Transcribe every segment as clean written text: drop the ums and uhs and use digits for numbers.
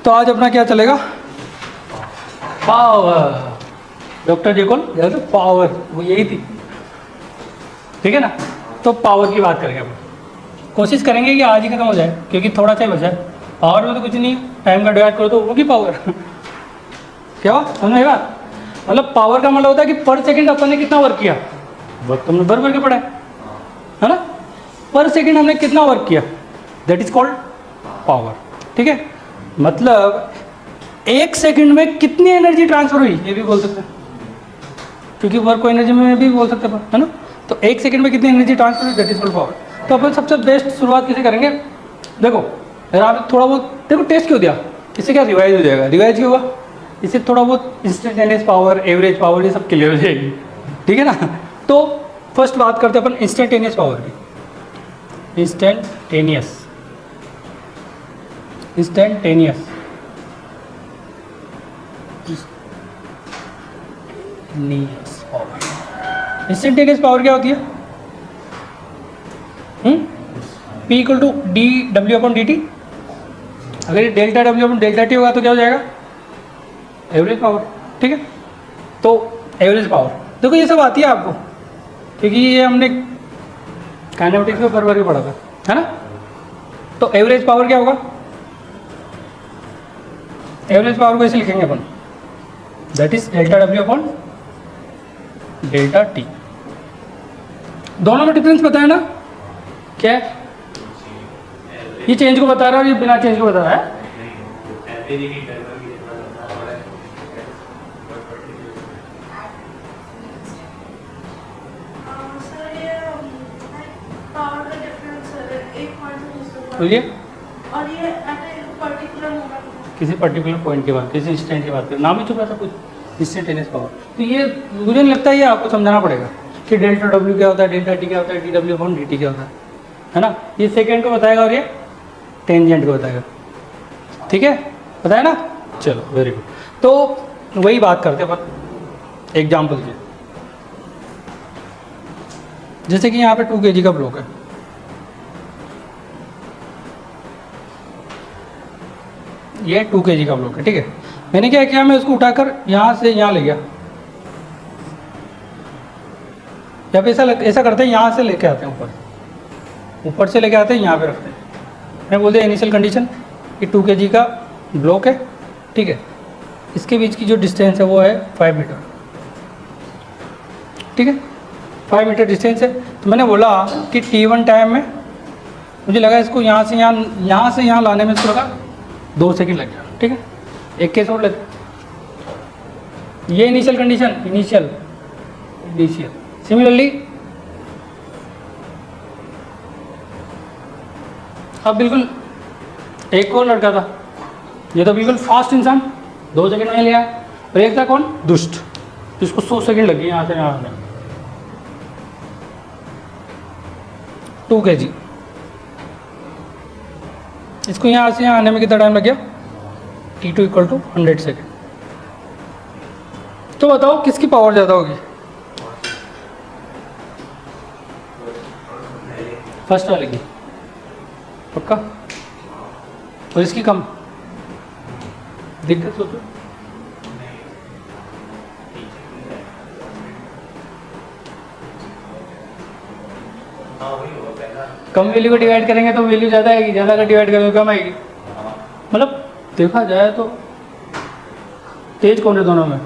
तो आज अपना क्या चलेगा, पावर। डॉक्टर जेकोल याद है पावर, वो यही थी, ठीक है ना। तो पावर की बात करेंगे अपन, कोशिश करेंगे कि आज ही खत्म हो जाए क्योंकि थोड़ा सा ही बचा है। पावर में तो कुछ नहीं, टाइम का डिवाइड करो तो होगी पावर। क्या हुआ समझ में बात, मतलब पावर का मतलब होता है कि पर सेकंड अपन ने कितना वर्क किया, वर्क तुमने भर के पढ़ा है ना। पर सेकंड हमने कितना वर्क किया, दैट इज कॉल्ड पावर, ठीक है। मतलब एक सेकंड में कितनी एनर्जी ट्रांसफर हुई ये भी बोल सकते हैं, क्योंकि वर्क को एनर्जी में भी बोल सकते हैं, है ना। तो एक सेकंड में कितनी एनर्जी ट्रांसफर हुई, दैट इज कॉल्ड पावर। तो अपन सबसे बेस्ट शुरुआत किसे करेंगे, देखो अगर आप थोड़ा बहुत देखो टेस्ट क्यों दिया, इससे क्या रिवाइज हो जाएगा, रिवाइज क्यों होगा, इससे थोड़ा बहुत इंस्टेंटेनियस पावर, एवरेज पावर, ये सब क्लियर हो जाएगी, ठीक है ना। तो फर्स्ट बात करते हैं अपन इंस्टेंटेनियस पावर की। Instantaneous power. इंस्टेंटेनियस पावर क्या होती है, P equal to D W upon D T. अगर ये delta W upon delta T होगा तो क्या हो जाएगा, एवरेज पावर, ठीक है। तो एवरेज पावर देखो ये सब आती है आपको, क्योंकि ये हमने काइनेमेटिक्स में भर के पढ़ा था, है ना। तो एवरेज पावर क्या होगा, एवरेज पावर को ऐसे लिखेंगे अपन, that is delta W upon delta T. दोनों में डिफरेंस पता है ना, क्या है, ये चेंज को बता रहा है और ये बिना चेंज को बता रहा है। बोलिए, और ये पर्टिकुलर मोमेंट किसी पर्टिकुलर पॉइंट के बाद, किसी इंस्टेंट की बात करें, नाम ही चुप ऐसा कुछ, इंस्टेंटेनियस पावर। तो ये मुझे नहीं लगता ये आपको समझाना पड़ेगा कि डेल्टा डब्ल्यू क्या होता है, डेल्टा टी क्या होता है, D W upon D T क्या होता है ना। ये सेकेंड को बताएगा और ये टेंजेंट को बताएगा, ठीक है, बताया ना। चलो वेरी गुड। तो वही बात करते हैं अपन एग्जाम्पल की, जैसे कि यहाँ पे 2 kg का ब्लॉक है, ये 2 kg का ब्लॉक है, ठीक है। मैंने क्या किया, मैं उसको उठाकर यहाँ से यहाँ ले गया, या फिर ऐसा करते हैं, यहाँ से लेके आते हैं ऊपर से लेके आते हैं, यहाँ पे रखते हैं। मैं बोलते हैं इनिशियल कंडीशन कि 2 kg का ब्लॉक है, ठीक है, इसके बीच की जो डिस्टेंस है वो है 5 मीटर, ठीक है, 5 मीटर डिस्टेंस है। तो मैंने बोला कि T1 टाइम में मुझे लगा इसको यहाँ से यहाँ लाने में इसको लगा 2 सेकंड लग गया, ठीक है। एक केस और लेते, ये इनिशियल कंडीशन, इनिशियल। सिमिलरली अब बिल्कुल एक और लड़का था, ये तो बिल्कुल फास्ट इंसान, 2 सेकंड में लिया, और एक था कौन, दुष्ट, जिसको 100 सेकंड लगी यहाँ से यहाँ आने। 2 kg, इसको यहाँ से यहाँ आने में कितना टाइम लग गया, T2 इक्वल टू 100 सेकेंड। तो बताओ किसकी पावर ज़्यादा होगी, फर्स्ट वाले की, पक्का, और इसकी कम, दिक्कत सोचो। कम वैल्यू को डिवाइड करेंगे तो वैल्यू ज़्यादा आएगी, ज़्यादा का डिवाइड करेंगे तो कम आएगी। मतलब देखा जाए तो तेज कौन है दोनों में,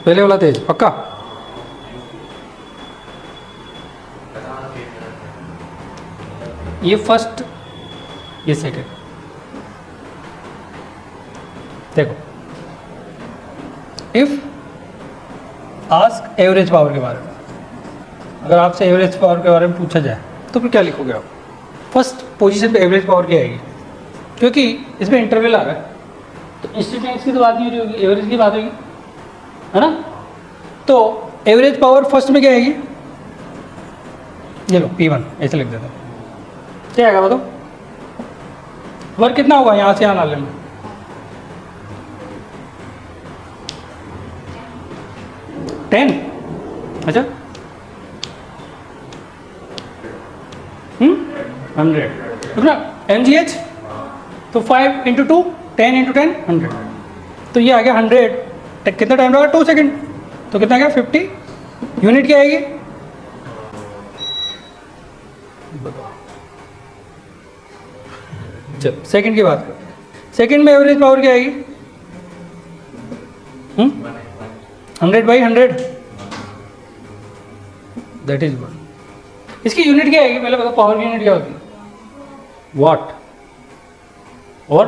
पहले वाला तेज, पक्का। ये फर्स्ट, ये सेकेंड। देखो इफ आस्क एवरेज पावर के बारे में, अगर आपसे एवरेज पावर के बारे में पूछा जाए तो फिर क्या लिखोगे आप, फर्स्ट पोजीशन पे एवरेज पावर क्या आएगी, क्योंकि इसमें इंटरवल आ रहा है, तो इंस्टेंटेनियस की तो बात नहीं हो रही होगी, एवरेज की बात होगी, है ना। तो एवरेज पावर फर्स्ट में क्या आएगी, ये लो P1 ऐसे लिख देता हूँ, क्या आएगा बताओ, वर्क कितना होगा यहाँ से यहाँ नाले में, 10, अच्छा 100, ना mgh, तो 5 इंटू 2 10 इंटू 10 100, तो ये आ गया 100, कितना टाइम लगा 2 सेकेंड, तो कितना गया 50 यूनिट क्या आएगी बताओ। चल सेकंड की बात करें, सेकंड में एवरेज पावर क्या आएगी 100/100, दैट इज 1। इसकी यूनिट क्या आएगी पहले बताओ, पावर की यूनिट क्या होती है वाट, और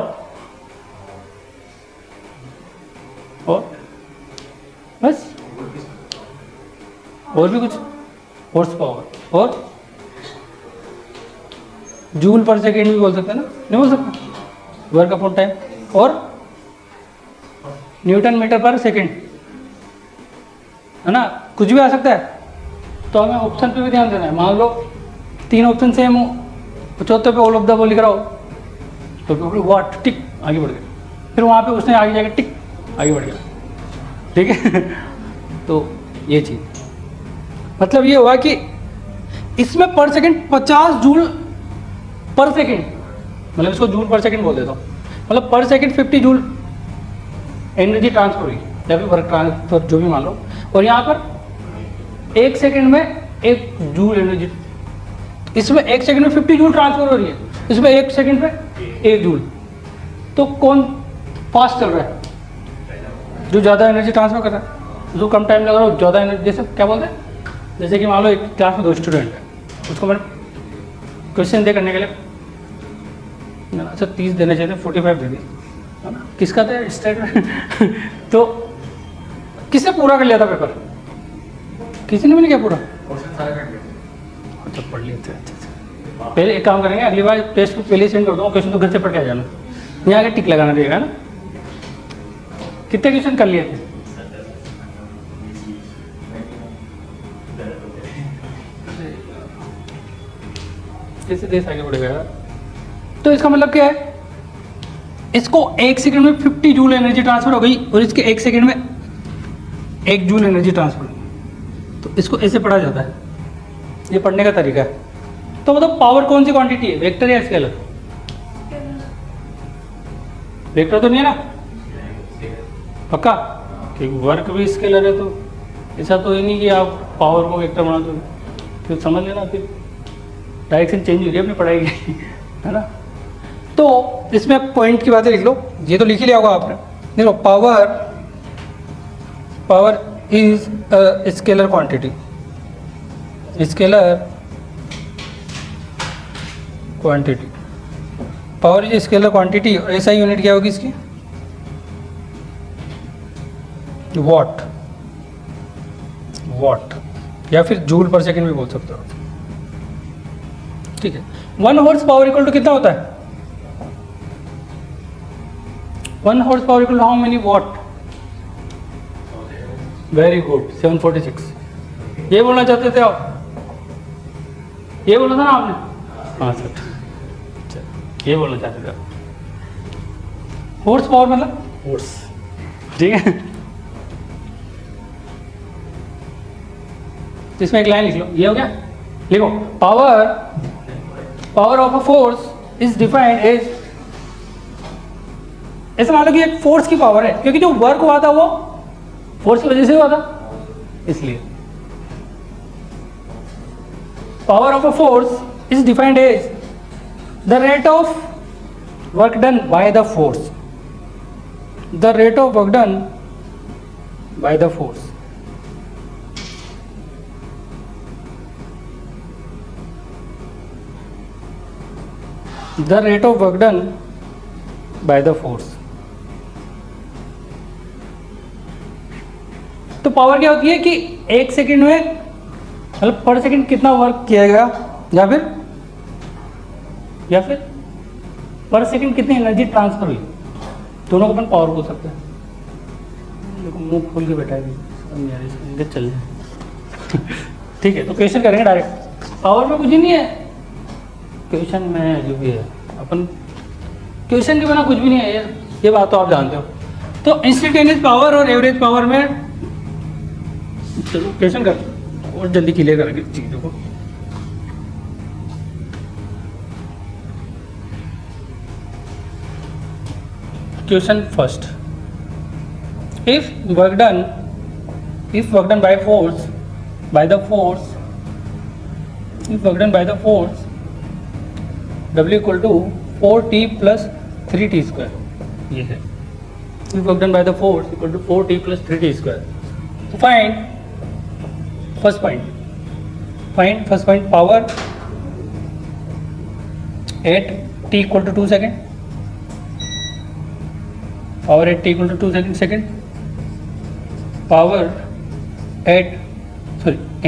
बस, और भी कुछ हॉर्स पावर और जूल पर सेकेंड भी बोल सकते हैं ना, नहीं बोल सकते, वर्क अपॉन टाइम, और न्यूटन मीटर पर सेकेंड, है ना, कुछ भी आ सकता है। तो हमें ऑप्शन पे भी ध्यान देना है, मान लो 3 ऑप्शन सेम हो, चौथे पे ऑल ऑफ द अबव लिख रहा हो, तो वाट टिक आगे बढ़ गया, फिर वहाँ पे उसने आगे जाके टिक आगे बढ़ गया, ठीक है। तो ये चीज़ मतलब ये हुआ कि इसमें पर सेकंड 50 जूल पर सेकंड, मतलब इसको जूल पर सेकंड बोल देता हूँ, मतलब पर सेकंड 50 जूल एनर्जी ट्रांसफर हुई या फिर वर्क ट्रांसफर जो भी मान लो, और यहाँ पर 1 सेकंड में 1 जूल एनर्जी, इसमें 1 सेकंड में 50 जूल ट्रांसफर हो रही है, इसमें 1 सेकंड में 1 जूल, तो कौन फास्ट चल रहा है, जो ज़्यादा एनर्जी ट्रांसफर कर रहा है, जो कम टाइम लग रहा है ज़्यादा एनर्जी, जैसे क्या बोलते हैं, जैसे कि मान लो एक क्लास में 2 स्टूडेंट है, उसको मैंने क्वेश्चन दे करने के लिए अच्छा 30 देने चाहिए, 45 दे दी, है ना, किसका था स्टेट में तो किसने पूरा कर लिया था पेपर, किसी ने भी नहीं किया पूरा, अच्छा पढ़ लिए थे, अच्छा पहले एक काम करेंगे, अगली बार टेस्ट को पहले सेंड कर दूँगा, क्वेश्चन तो घर से पढ़ के आ जाना, यहाँ आके टिक लगाना रहेगा ना। कितने क्वेश्चन कर लिए थे, जैसे देश आगे बढ़ेगा, तो इसका मतलब क्या है, इसको 1 सेकंड में 50 जूल एनर्जी ट्रांसफर हो गई, और इसके 1 सेकंड में 1 जूल एनर्जी ट्रांसफर हुई, तो इसको ऐसे पढ़ा जाता है, ये पढ़ने का तरीका है। तो मतलब पावर कौन सी क्वांटिटी है, वेक्टर या स्केलर, वेक्टर तो नहीं है ना पक्का, कि वर्क भी स्केलर है, तो ऐसा तो ही नहीं कि आप पावर को वेक्टर बना दो, फिर समझ लेना, फिर डायरेक्शन चेंज हो रही है अपनी पढ़ाई की, है ना। तो इसमें पॉइंट की बातें लिख लो, ये तो लिख ही लिया होगा आपने, देखो power is scalar quantity, scalar quantity, power is scalar quantity, और ऐसा यूनिट क्या होगी इसकी वॉट, या फिर जूल पर सेकंड भी बोल सकते हो, ठीक है। 1 हॉर्स पावर इक्वल टू कितना होता है, 1 horse power equal to how many watt, very good 746, ये बोलना चाहते थे आप, ये बोला था ना आपने, हाँ सर ये बोलना चाहते थे आप, हॉर्स पावर मतलब हॉर्स, ठीक है। इसमें एक लाइन लिख लो, ये हो गया, लिखो power of a force is defined as, ऐसा मान लो कि एक फोर्स की पावर है, क्योंकि जो वर्क हुआ था वो फोर्स की वजह से हुआ था, इसलिए power of a force is defined as the rate of work done by the force, the rate of work done by the force, the rate of work done by the force। तो power क्या होती है कि 1 second में मतलब पर second कितना work किया गया, या फिर पर सेकंड कितनी एनर्जी ट्रांसफर हुई, दोनों को अपन पावर बोल सकते हैं। देखो मुंह खोल के बैठा है, चल ठीक है। तो क्वेश्चन करेंगे डायरेक्ट, पावर में कुछ ही नहीं है, क्वेश्चन में जो भी है अपन क्वेश्चन के बिना कुछ भी नहीं है, ये बात तो आप जानते हो। तो इंस्टेंटेनियस पावर और एवरेज पावर में चलो क्वेश्चन कर और जल्दी क्लियर करेंगे चीज़ों को। Question first, if work done by force, W equal to 4t plus 3t square, ये है if work done by the force equal to 4t plus 3t square. So find first point power at t equal to 2 second, power at t equal to 2 second, power at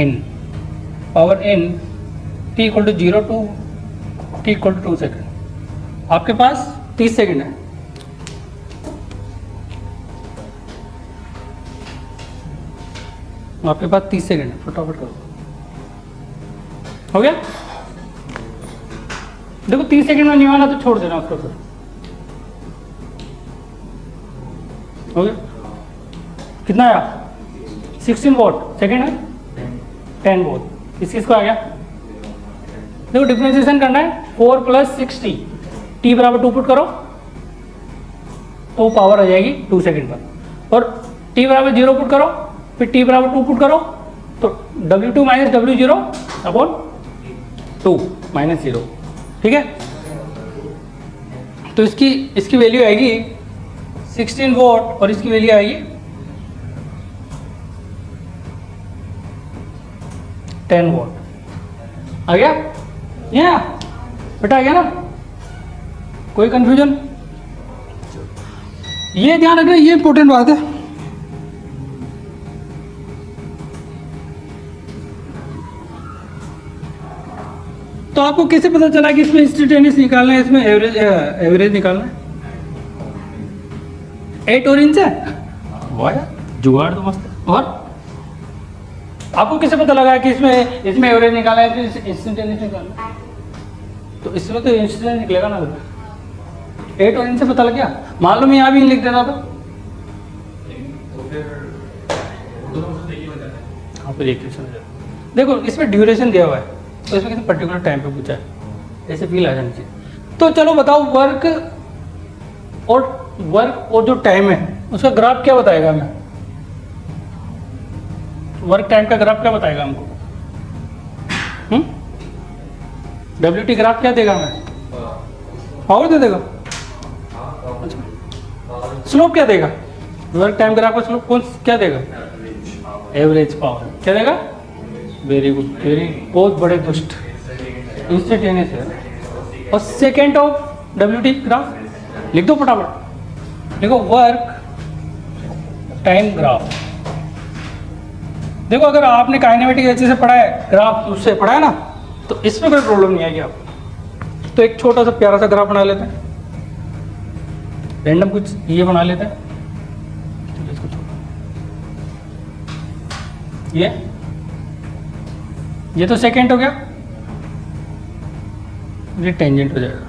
n t equal to 0 to t equal to 2 second. आपके पास 30 second है. आपके पास 30 second है, फटाफट करो. हो गया? देखो 30 second में नहीं आना तो छोड़ देना उसको. फिर हो गया? कितना आया? 16 वोल्ट. सेकंड है 10 वोल्ट. इस चीज को आ गया. देखो डिफरेंशिएशन करना है. 4 प्लस 60 t बराबर 2 पुट करो तो पावर आ जाएगी 2 सेकंड पर. और t बराबर 0 पुट करो, फिर t बराबर 2 पुट करो तो W2 minus W0 upon 2 minus 0. ठीक है? तो इसकी वैल्यू आएगी 16 वोल्ट और इसकी वैल्यू आएगी 10 वोल्ट. आ गया? या बेटा आ गया ना? कोई कंफ्यूजन? ये ध्यान रखना, ये इंपॉर्टेंट बात है. तो आपको कैसे पता चला कि इसमें इंस्टेंटेनियस निकालना है, इसमें एवरेज निकालना है? 8 और इंच है. वाह यार, जुगाड़ तो मस्त है. और आपको कैसे पता लगा कि इसमें एवरेज निकालना है, इसमें इंस्टेंटेनियस निकालना है? तो इसमें तो इंस्टेंटेनियस निकलेगा ना. 8 और इंच से पता लग गया. मान लो मैं यहाँ भी लिख देता तो हाँ, फिर एक क्वेश्चन देखो इसमें ड्यूरेशन दिया हुआ है तो इसमें किसी पर्टिकुलर टाइम पे पूछा है, ऐसे फील आ जानी चाहिए. तो चलो बताओ वर्क और जो टाइम है उसका ग्राफ क्या बताएगा हमें? वर्क टाइम का ग्राफ क्या बताएगा हमको? WT ग्राफ क्या देगा हमें? पावर दे देगा. स्लोप क्या देगा? वर्क टाइम ग्राफ का स्लोप क्या देगा? Average power. क्या देगा? वेरी गुड, बहुत बड़े दुष्ट. इंस्टेंटेनियस है. और सेकेंड ऑफ WT ग्राफ लिख दो फटाफट. देखो वर्क टाइम ग्राफ. देखो अगर आपने काइनेमेटिक अच्छे से पढ़ा है, ग्राफ उससे पढ़ा है ना, तो इसमें कोई प्रॉब्लम नहीं आएगी आपको. तो एक छोटा सा प्यारा सा ग्राफ बना लेते हैं. रैंडम कुछ ये बना लेते हैं. ये तो सेकेंड हो गया, ये टेंजेंट हो जाएगा.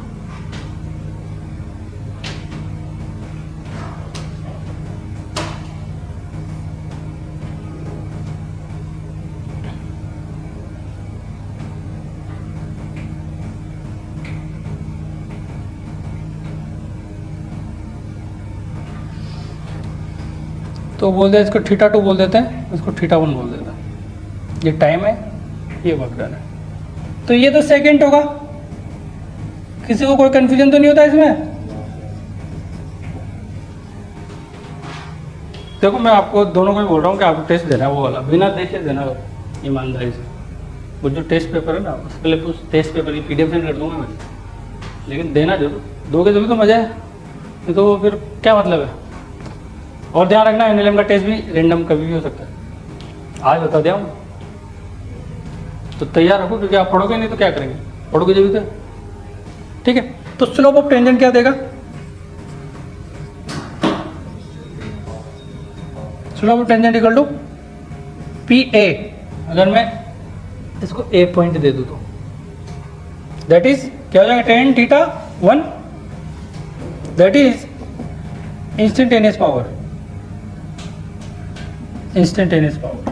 तो बोल दे इसको θ2 बोल देते हैं, इसको θ1 बोल देते हैं. ये टाइम है, ये वर्क डन है. तो ये तो सेकंड होगा. किसी को कोई कंफ्यूजन तो नहीं होता इसमें? देखो मैं आपको दोनों को ही बोल रहा हूँ कि आपको टेस्ट देना है, वो वाला बिना देखे देना ईमानदारी से. वो जो टेस्ट पेपर है ना, उसके पहले उस टेस्ट पेपर की PDF सेंड कर दूंगा मैं, लेकिन देना जरूर. दोगे तभी तो मजा है, नहीं तो फिर क्या मतलब है? और ध्यान रखना NLM का टेस्ट भी रैंडम कभी भी हो सकता है. आज बता दिया हूँ तो तैयार रखो, क्योंकि आप पढ़ोगे नहीं तो क्या करेंगे? पढ़ोगे जब भी तो. ठीक है? तो स्लोप ऑफ टेंजेंट क्या देगा? Slope of tangent equal to PA. अगर मैं इसको A पॉइंट दे दूँ तो दैट इज क्या हो जाएगा? tan θ1. That is instantaneous power. Instantaneous power.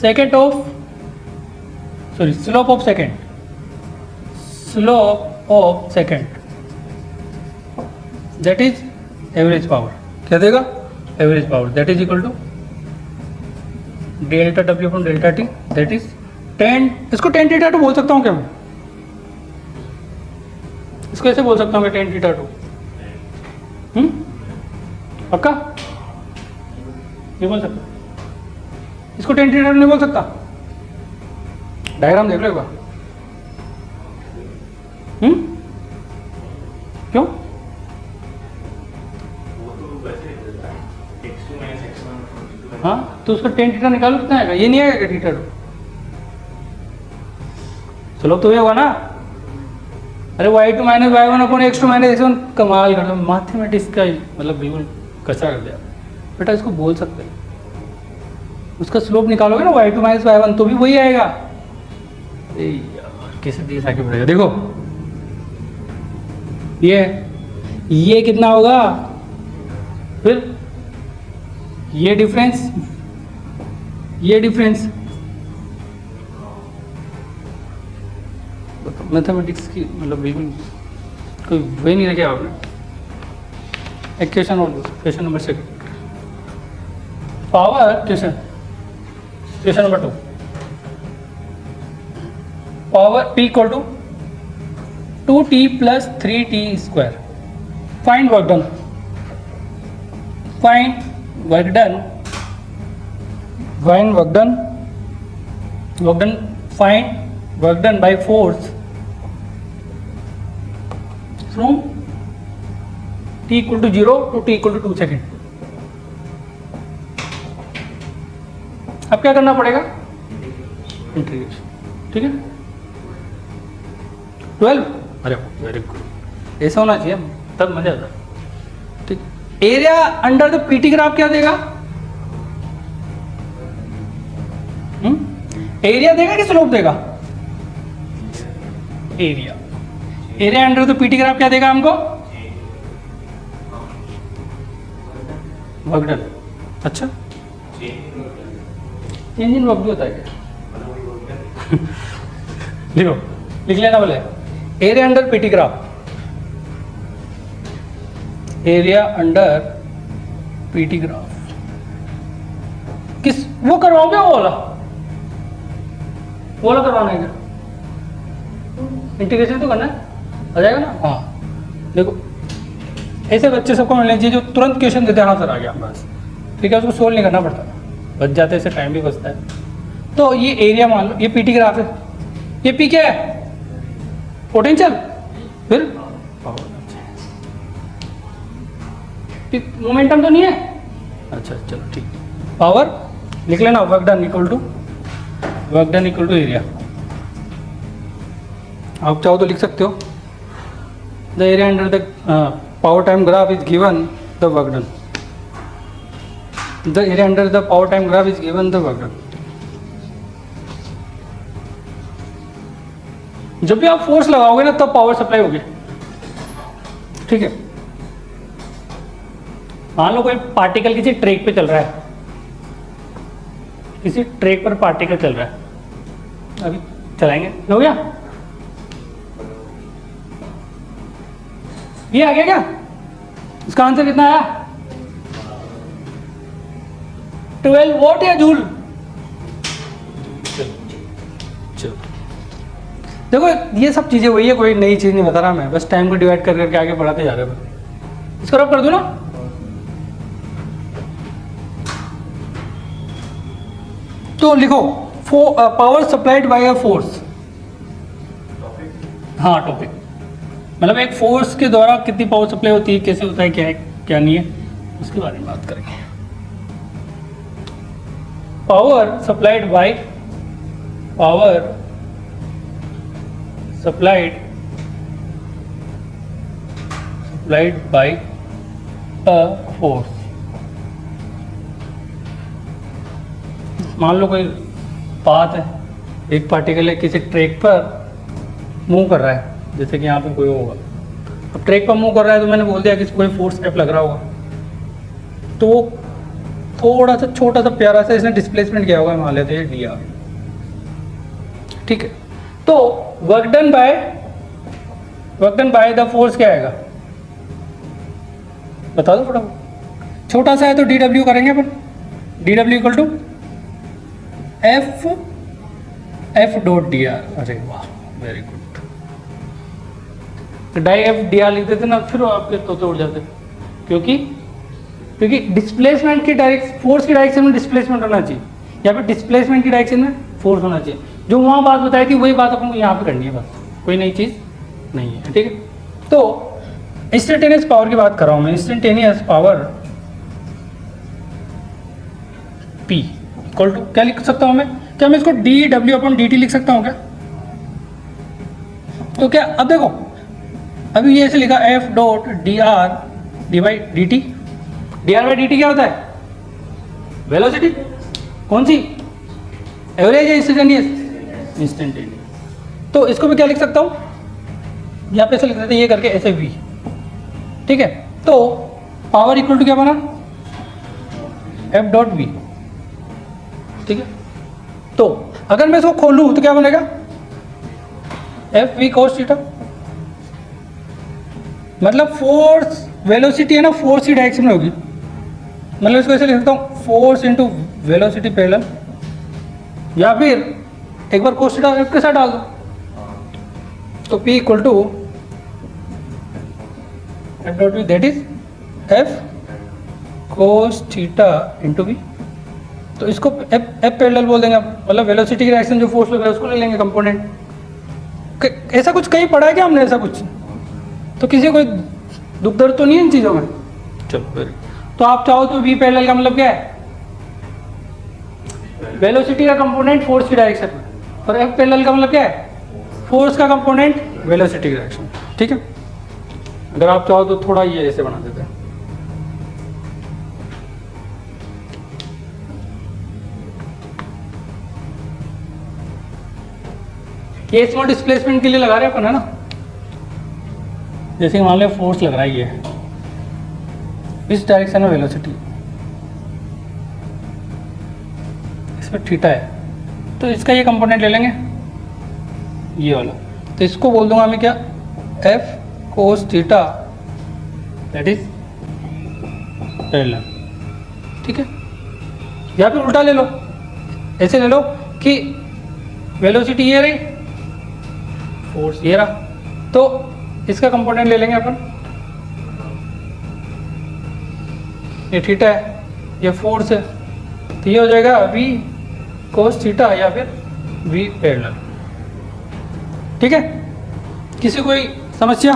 Second of slope of second. That is average power. क्या देगा? Average power that is equal to delta W upon delta T that is 10। इसको 10 theta 2 बोल सकता हूँ क्या मैं? इसको ऐसे बोल सकता हूँ मैं 10 थीटा 2। पक्का? नहीं बोल सकता? इसको 10 थीटा 2 नहीं बोल सकता? डायग्राम देख लो एक बार। क्यों? हाँ तो उसका 10 थीटा निकालो, कितना आएगा? ये नहीं आएगा थीटा 2? चलो तो ये होगा ना। अरे y2 minus y1 upon x2 minus x1। कमाल कर दो, मैथमेटिक्स का मतलब बिल्कुल कच्चा कर दिया बेटा। इसको बोल सकते हैं, उसका स्लोप निकालोगे ना y2 माइनस y1 तो भी वही आएगा। यार कैसे देख आगे बढ़ेगा? देखो ये कितना होगा, फिर ये डिफरेंस, ये डिफरेंस। मैथमेटिक्स की मतलब बिल्कुल कोई वही नहीं रखे आपने। एक क्वेश्चन और question number 6 power question number 2 power p equal to 2t plus 3t square. Find work done. Find work done find work done by force from t equal to 0 to t equal to 2 second. अब क्या करना पड़ेगा? Integration. ठीक है 12। अरे very good, ऐसा होना चाहिए तब मजा आता है। ठीक। Area under the PT graph क्या देगा? एरिया देगा कि स्लोप देगा? Area under the PT graph क्या देगा हमको? Work done. अच्छा चेंज इन वर्क भी होता है क्या? लिखो, लिख लेना बोले area under PT graph. Area under PT graph किस वो करवाओ क्या? वो वाला करवाना है क्या? इंटीग्रेशन तो करना है, आ जाएगा ना? हाँ देखो ऐसे बच्चे सबको मिलने चाहिए जो तुरंत क्वेश्चन देते हैं हाँ सर आ गया बस। ठीक है, उसको सोल्व नहीं करना पड़ता, बच जाते इससे टाइम भी बचता है। तो ये एरिया मान लो, ये पीटी ग्राफ है, ये पी क्या है? पोटेंशियल, फिर मोमेंटम तो नहीं है। अच्छा चलो ठीक, पावर लिख लेना, work done equal to area. आप चाहो तो लिख सकते हो the area under the power time graph is given the work done. The area under the power time graph is given the work done. जब भी आप फोर्स लगाओगे ना तब पावर सप्लाई होगी। ठीक है, मान लो कोई पार्टिकल किसी ट्रैक पे चल रहा है, किसी ट्रैक पर पार्टिकल चल रहा है, अभी चलाएंगे, हो गया? ये आ गया क्या? इसका आंसर कितना आया? 12 वॉट या जूल? चलो देखो ये सब चीजें वही है, कोई नई चीज नहीं बता रहा मैं, बस टाइम को डिवाइड कर करके आगे बढ़ाते जा रहे हैं। इसको रब कर दो ना। तो लिखो power supplied by a force. हाँ टॉपिक मतलब एक फोर्स के द्वारा कितनी पावर सप्लाई होती है, कैसे होता है, क्या है क्या नहीं है, उसके बारे में बात करेंगे। Power supplied by a force. मान लो कोई पाथ है, एक पार्टिकल है किसी ट्रैक पर मूव कर रहा है, जैसे कि यहाँ पे कोई होगा, अब ट्रैक पर मूव कर रहा है तो मैंने बोल दिया कि कोई फोर्स स्टेप लग रहा होगा, तो थोड़ा सा छोटा सा प्यारा सा इसने डिस्प्लेसमेंट किया होगा, मान लेते हैं dr। ठीक है, तो work done by the force क्या आएगा? बता दो फटाफट। छोटा सा है तो डी डब्ल्यू करेंगे अपन, D W equal to F dot D R. अरे वाह, वेरी गुड। डाई एफ डी आर लिख देते ना, फिर आपके तोते उड़ जाते, क्योंकि डिस्प्लेसमेंट की डायरेक्शन, फोर्स की डायरेक्शन में डिस्प्लेसमेंट होना चाहिए, या फिर डिस्प्लेसमेंट की डायरेक्शन में फोर्स होना चाहिए। जो वहाँ बात बताई थी वही बात अपन को यहाँ पे करनी है, बस कोई नई चीज़ नहीं है, ठीक है। तो इंस्टेंटेनियस पावर की बात कर रहा हूँ मैं, instantaneous power P equal to क्या लिख सकता हूँ मैं, क्या मैं इसको d W upon D t लिख सकता हूँ क्या? तो क्या अब देखो, अभी ये ऐसे लिखा F dot D R D by d T. D R by d T क्या होता है? वेलोसिटी। कौन सी? एवरेज या इंस्टेंटेनियस? इंस्टेंटेनियस। तो इसको मैं क्या लिख सकता हूँ, यहाँ पे ऐसे लिख सकते हैं, ये करके ऐसे वी, ठीक है। तो पावर इक्वल टू क्या बना, एफ डॉट वी, ठीक है। तो अगर मैं इसको खोलूँ तो क्या बनेगा, एफ वी कोस थीटा। मतलब फोर्स, वेलोसिटी है ना, फोर्स की डायरेक्शन में होगी। मतलब इसको ऐसे लिख सकता हूँ, फोर्स इंटू वेलोसिटी पैरेलल, या फिर एक बार कोस थीटा एफ के साथ डाल दो, तो P equal to F dot v, that is f cos theta into v. तो इसको एफ पैरेलल बोल देंगे, मतलब वेलोसिटी की डायरेक्शन जो फोर्स लगा है उसको ले लेंगे कंपोनेंट। ऐसा कुछ कहीं पढ़ा है क्या हमने, ऐसा कुछ? तो किसी कोई दुख दर्द तो नहीं है इन चीज़ों में? चलो वेरी। तो आप चाहो तो वी पैरेलल का मतलब क्या है, वेलोसिटी का कंपोनेंट फोर्स की डायरेक्शन में, और एफ पैरेलल का मतलब क्या है, फोर्स का कंपोनेंट वेलोसिटी की डायरेक्शन, ठीक है। अगर आप चाहो तो थोड़ा ये ऐसे बना देते हैं, ये स्मॉल डिस्प्लेसमेंट के लिए लगा रहे हैं अपन, है ना। जैसे मान लो फोर्स लग रहा है ये इस डायरेक्शन में, वेलोसिटी इसमें थीटा है, तो इसका ये कंपोनेंट ले लेंगे, ये वाला। तो इसको बोल दूंगा मैं क्या, F cos theta that is parallel, ठीक है। या फिर उल्टा ले लो, ऐसे ले लो कि वेलोसिटी ये रही, फोर्स ये रहा, तो इसका कंपोनेंट ले लेंगे अपन, ये थीटा है, ये फोर्स है, तो ये हो जाएगा वी कोस थीटा या फिर वी पैरेलल, ठीक है। किसी कोई समस्या?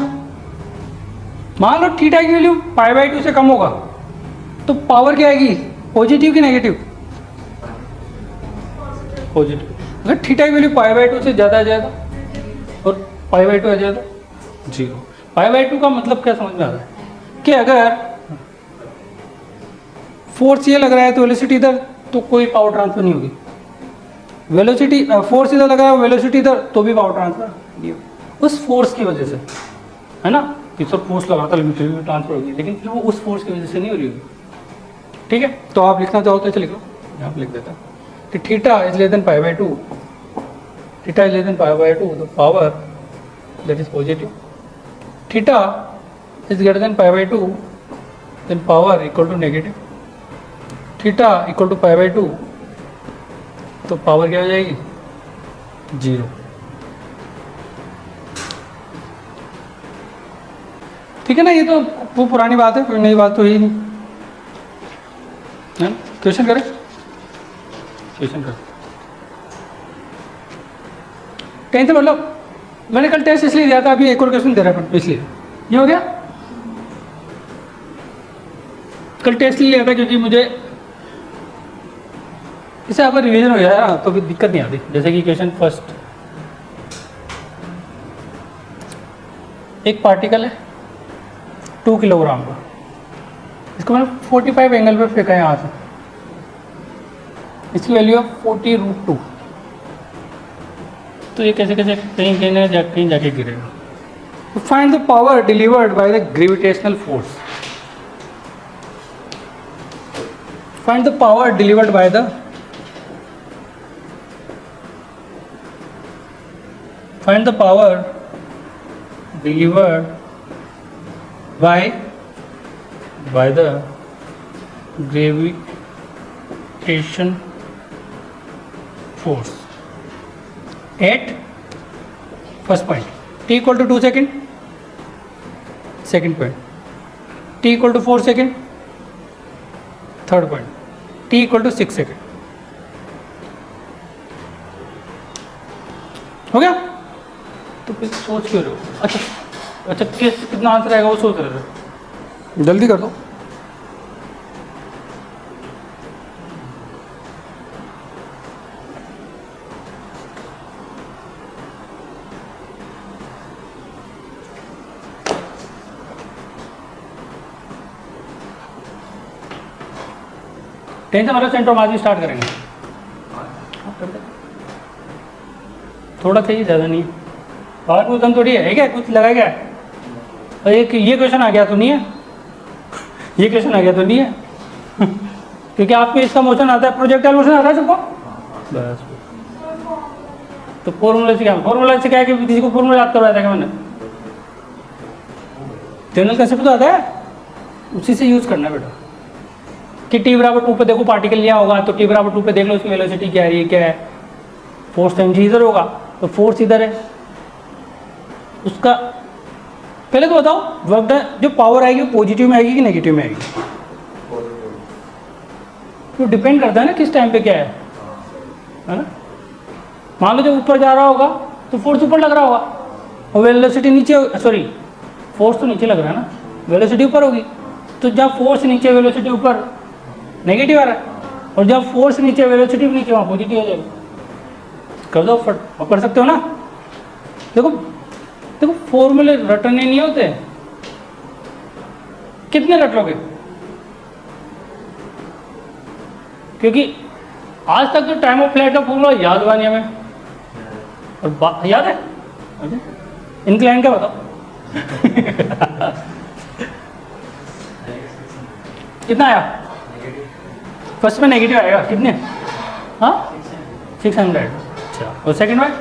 मान लो थीटा की वैल्यू पाई बाई 2 से कम होगा तो पावर क्या आएगी, पॉजिटिव कि नेगेटिव? पॉजिटिव। अगर थीटा की वैल्यू पाई बाई 2 से ज़्यादा आ जाएगा और पाई बाई 2 आ जाएगा जीरो। पाई बाई 2 का मतलब क्या समझ में आ रहा है कि अगर फोर्स ये लग रहा है तो वेलोसिटी इधर, तो कोई पावर ट्रांसफर नहीं होगी। वेलोसिटी, फोर्स इधर लग रहा है, वेलोसिटी इधर, तो भी पावर ट्रांसफर नहीं होगी उस फोर्स की वजह से, है ना। कि सब फोर्स लगाता है फिर भी ट्रांसफर होगी, लेकिन फिर वो उस फोर्स की वजह से नहीं हो रही होगी, ठीक है। तो आप लिखना चाहो तो ऐसे लिख लो, यहाँ पे लिख देता हूँ कि theta is less than pi by 2, theta is less than pi by 2, तो power that is positive. Theta is greater than pi by 2, then power equal to negative. Theta equal to pi by 2, तो power क्या हो जाएगी, zero, ठीक है ना। ये तो वो पुरानी बात है, कोई नई बात तो ही नहीं है। क्वेश्चन करें, क्वेश्चन करें। टेंथ मतलब मैंने कल टेस्ट इसलिए दिया था, अभी एक और क्वेश्चन दे रहा था इसलिए ये हो गया। कल टेस्ट लिया था क्योंकि मुझे इसे अगर रिवीजन हो जाए ना तो फिर दिक्कत नहीं आती। जैसे कि क्वेश्चन फर्स्ट, एक पार्टिकल है 2 किलोग्राम का, इसको मैंने 45 एंगल पे फेंका है यहाँ से, इसकी वैल्यू है 40√2, तो ये कैसे कैसे कहीं जाके गिरेगा। तो find the power delivered by the gravitational force, find the power delivered by the, find the power delivered by by the gravitation force at first point t equal to 2 second, second point t equal to 4 second, third point t equal to 6 second. हो गया? तो फिर सोच क्यों रहे हो? अच्छा कितना आंसर आएगा वो सोच रहे हो, जल्दी कर दो। टेंशन वाला सेंटर आज भी स्टार्ट करेंगे। थोड़ा चाहिए, ज़्यादा नहीं। और कुछ दम थोड़ी है क्या? कुछ लगा क्या? और एक ये क्वेश्चन आ गया तो नहीं है, ये क्वेश्चन आ गया तो नहीं है क्योंकि आपको इसका मोशन आता है, प्रोजेक्टाइल मोशन आता है सबको। बस तो फॉर्मूला से क्या, फॉर्मूला से क्या है कि किसी को फॉर्मूला याद करवाया था क्या मैंने? जनरल कंसेप्ट तो आता है, उसी से यूज़ करना है बेटा। कि t बराबर 2 पे देखो पार्टिकल यहाँ होगा, तो t बराबर 2 पे देख लो उसकी वेलोसिटी क्या है, ये क्या है, फोर्स टाइम जी इधर होगा, तो फोर्स इधर है। उसका पहले तो बताओ वर्क डन, जो पावर आएगी वो पॉजिटिव में आएगी कि नेगेटिव में आएगी? तो डिपेंड करता है ना किस टाइम पे क्या है ना। मान लो जब ऊपर जा रहा होगा तो फोर्स ऊपर लग रहा होगा, और वेलोसिटी नीचे, सॉरी फोर्स तो नीचे लग रहा है ना, वेलोसिटी ऊपर होगी। तो जब फोर्स नीचे वेलोसिटी ऊपर, नेगेटिव आ रहा है, और जब फोर्स नीचे वेलोसिटी भी नीचे, वहाँ पॉजिटिव हो जाएगा। कर दो फट, कर सकते हो ना। देखो देखो फॉर्मूले रटने नहीं होते, कितने रट लोगे? क्योंकि आज तक तो टाइम ऑफ फ्लाइट का फॉर्मूला याद हुआ नहीं हमें, और याद है इंक्लाइन का बताओ कितना आया? फर्स्ट में नेगेटिव आएगा, कितने? हाँ 600। अच्छा, और सेकंड में?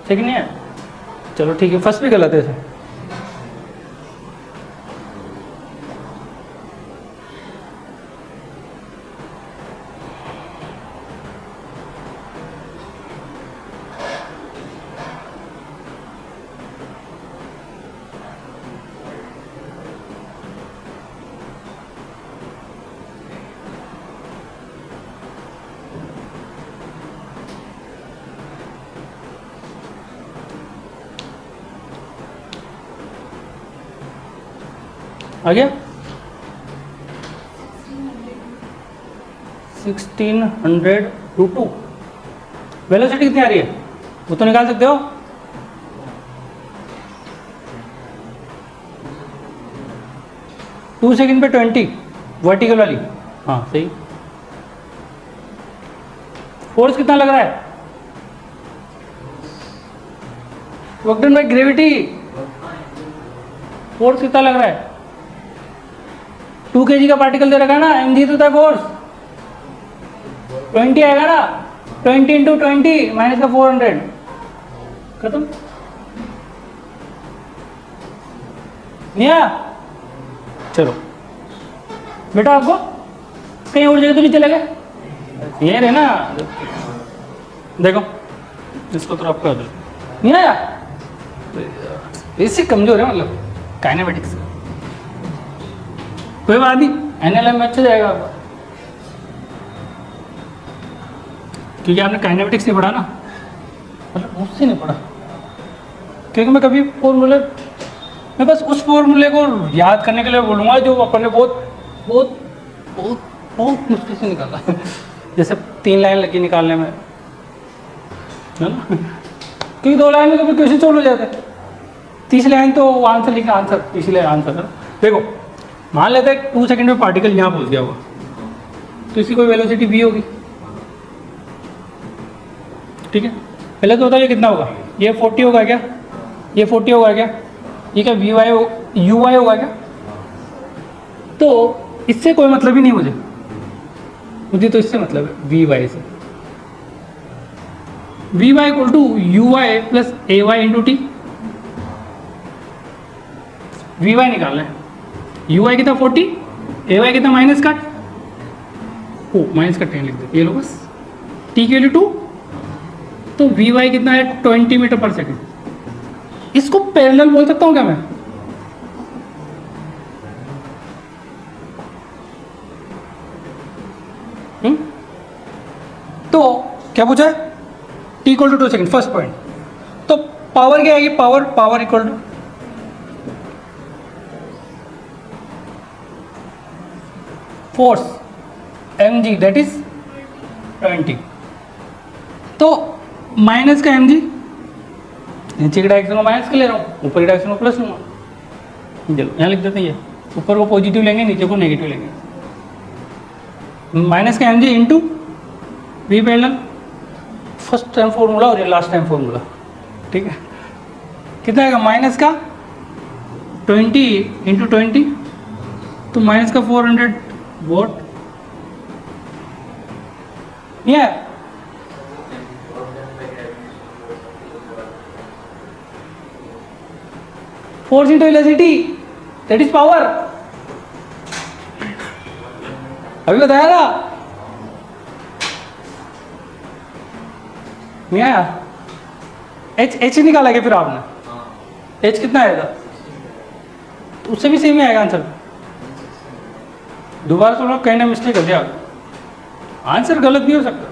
सेकंड नहीं है, चलो ठीक है, फर्स्ट भी गलत है इसे। आ गया? 1600/2। वेलोसिटी कितनी आ रही है वो तो निकाल सकते हो। टू सेकेंड पे 20 वर्टिकल वाली, हाँ सही। फोर्स कितना लग रहा है? Work done by gravity. Force कितना लग रहा है? 2 kg का पार्टिकल दे रखा है ना, mg तो था फोर्स 20 आएगा ना, 20 इंटू 20 माइनस का 400, खत्म। नहीं आया? चलो बेटा, आपको कहीं और जगह तो नहीं चले गए? ये रहे ना, देखो इसको तो आपको नहीं आया, इससे कमजोर है मतलब काइनेमेटिक्स। कोई बात नहीं, एनएलएम में अच्छा जाएगा आपका, क्योंकि आपने काइनेमेटिक्स नहीं पढ़ा ना, मतलब उससे नहीं पढ़ा। क्योंकि मैं कभी फॉर्मूले, मैं बस उस फॉर्मूले को याद करने के लिए बोलूँगा जो अपन ने बहुत बहुत बहुत बहुत मुश्किल से निकाला जैसे 3 लाइन लगी निकालने में, है ना, क्योंकि 2 लाइन में कभी क्वेश्चन सोल्व हो जाता है, 30 लाइन तो आंसर लिखना, आंसर इसलिए आंसर है। देखो मान लेते हैं 2 सेकंड में पार्टिकल यहाँ पहुँच गया होगा, तो इसकी कोई वेलोसिटी v होगी, ठीक है। पहले तो बताइए कितना होगा, ये 40 होगा क्या, ये 40 होगा क्या, ये क्या वी वाई यू वाई होगा क्या? तो इससे कोई मतलब ही नहीं मुझे तो इससे मतलब है वी वाई से। V y equal to u y plus a y into t. V y निकालना है, यू आई कितना 40, ए वाई कितना माइनस का, ओ माइनस का 10 लिख दो, ये लो बस। टी की वैल्यू 2, तो वी वाई कितना है 20 मीटर पर सेकेंड। इसको पैरेलल बोल सकता हूँ क्या मैं? तो क्या पूछा है? T equal to 2 second, first point. तो पावर क्या आएगी? Power equal to force m g, that is 20। तो माइनस का एम जी, नीचे के डायरेक्शन को माइनस के ले रहा हूँ, ऊपर के डायरेक्शन को प्लस लूँगा। चलो यहाँ लिख देते हैं, ऊपर को पॉजिटिव लेंगे, नीचे को नेगेटिव लेंगे। माइनस का m g into v parallel, first time formula और ये लास्ट टाइम फॉर्मूला, ठीक है। कितना आएगा? माइनस का 20 इंटू 20, तो माइनस का 400 वोट, ये force into electricity, that is power. अभी बताया ना, नहीं आया? एच निकाला क्या फिर आपने? एच कितना आएगा? तो उससे भी सेम ही आएगा आंसर। दोबारा से कहीं ना मिस्टेक कर दिया, आंसर गलत भी हो सकता।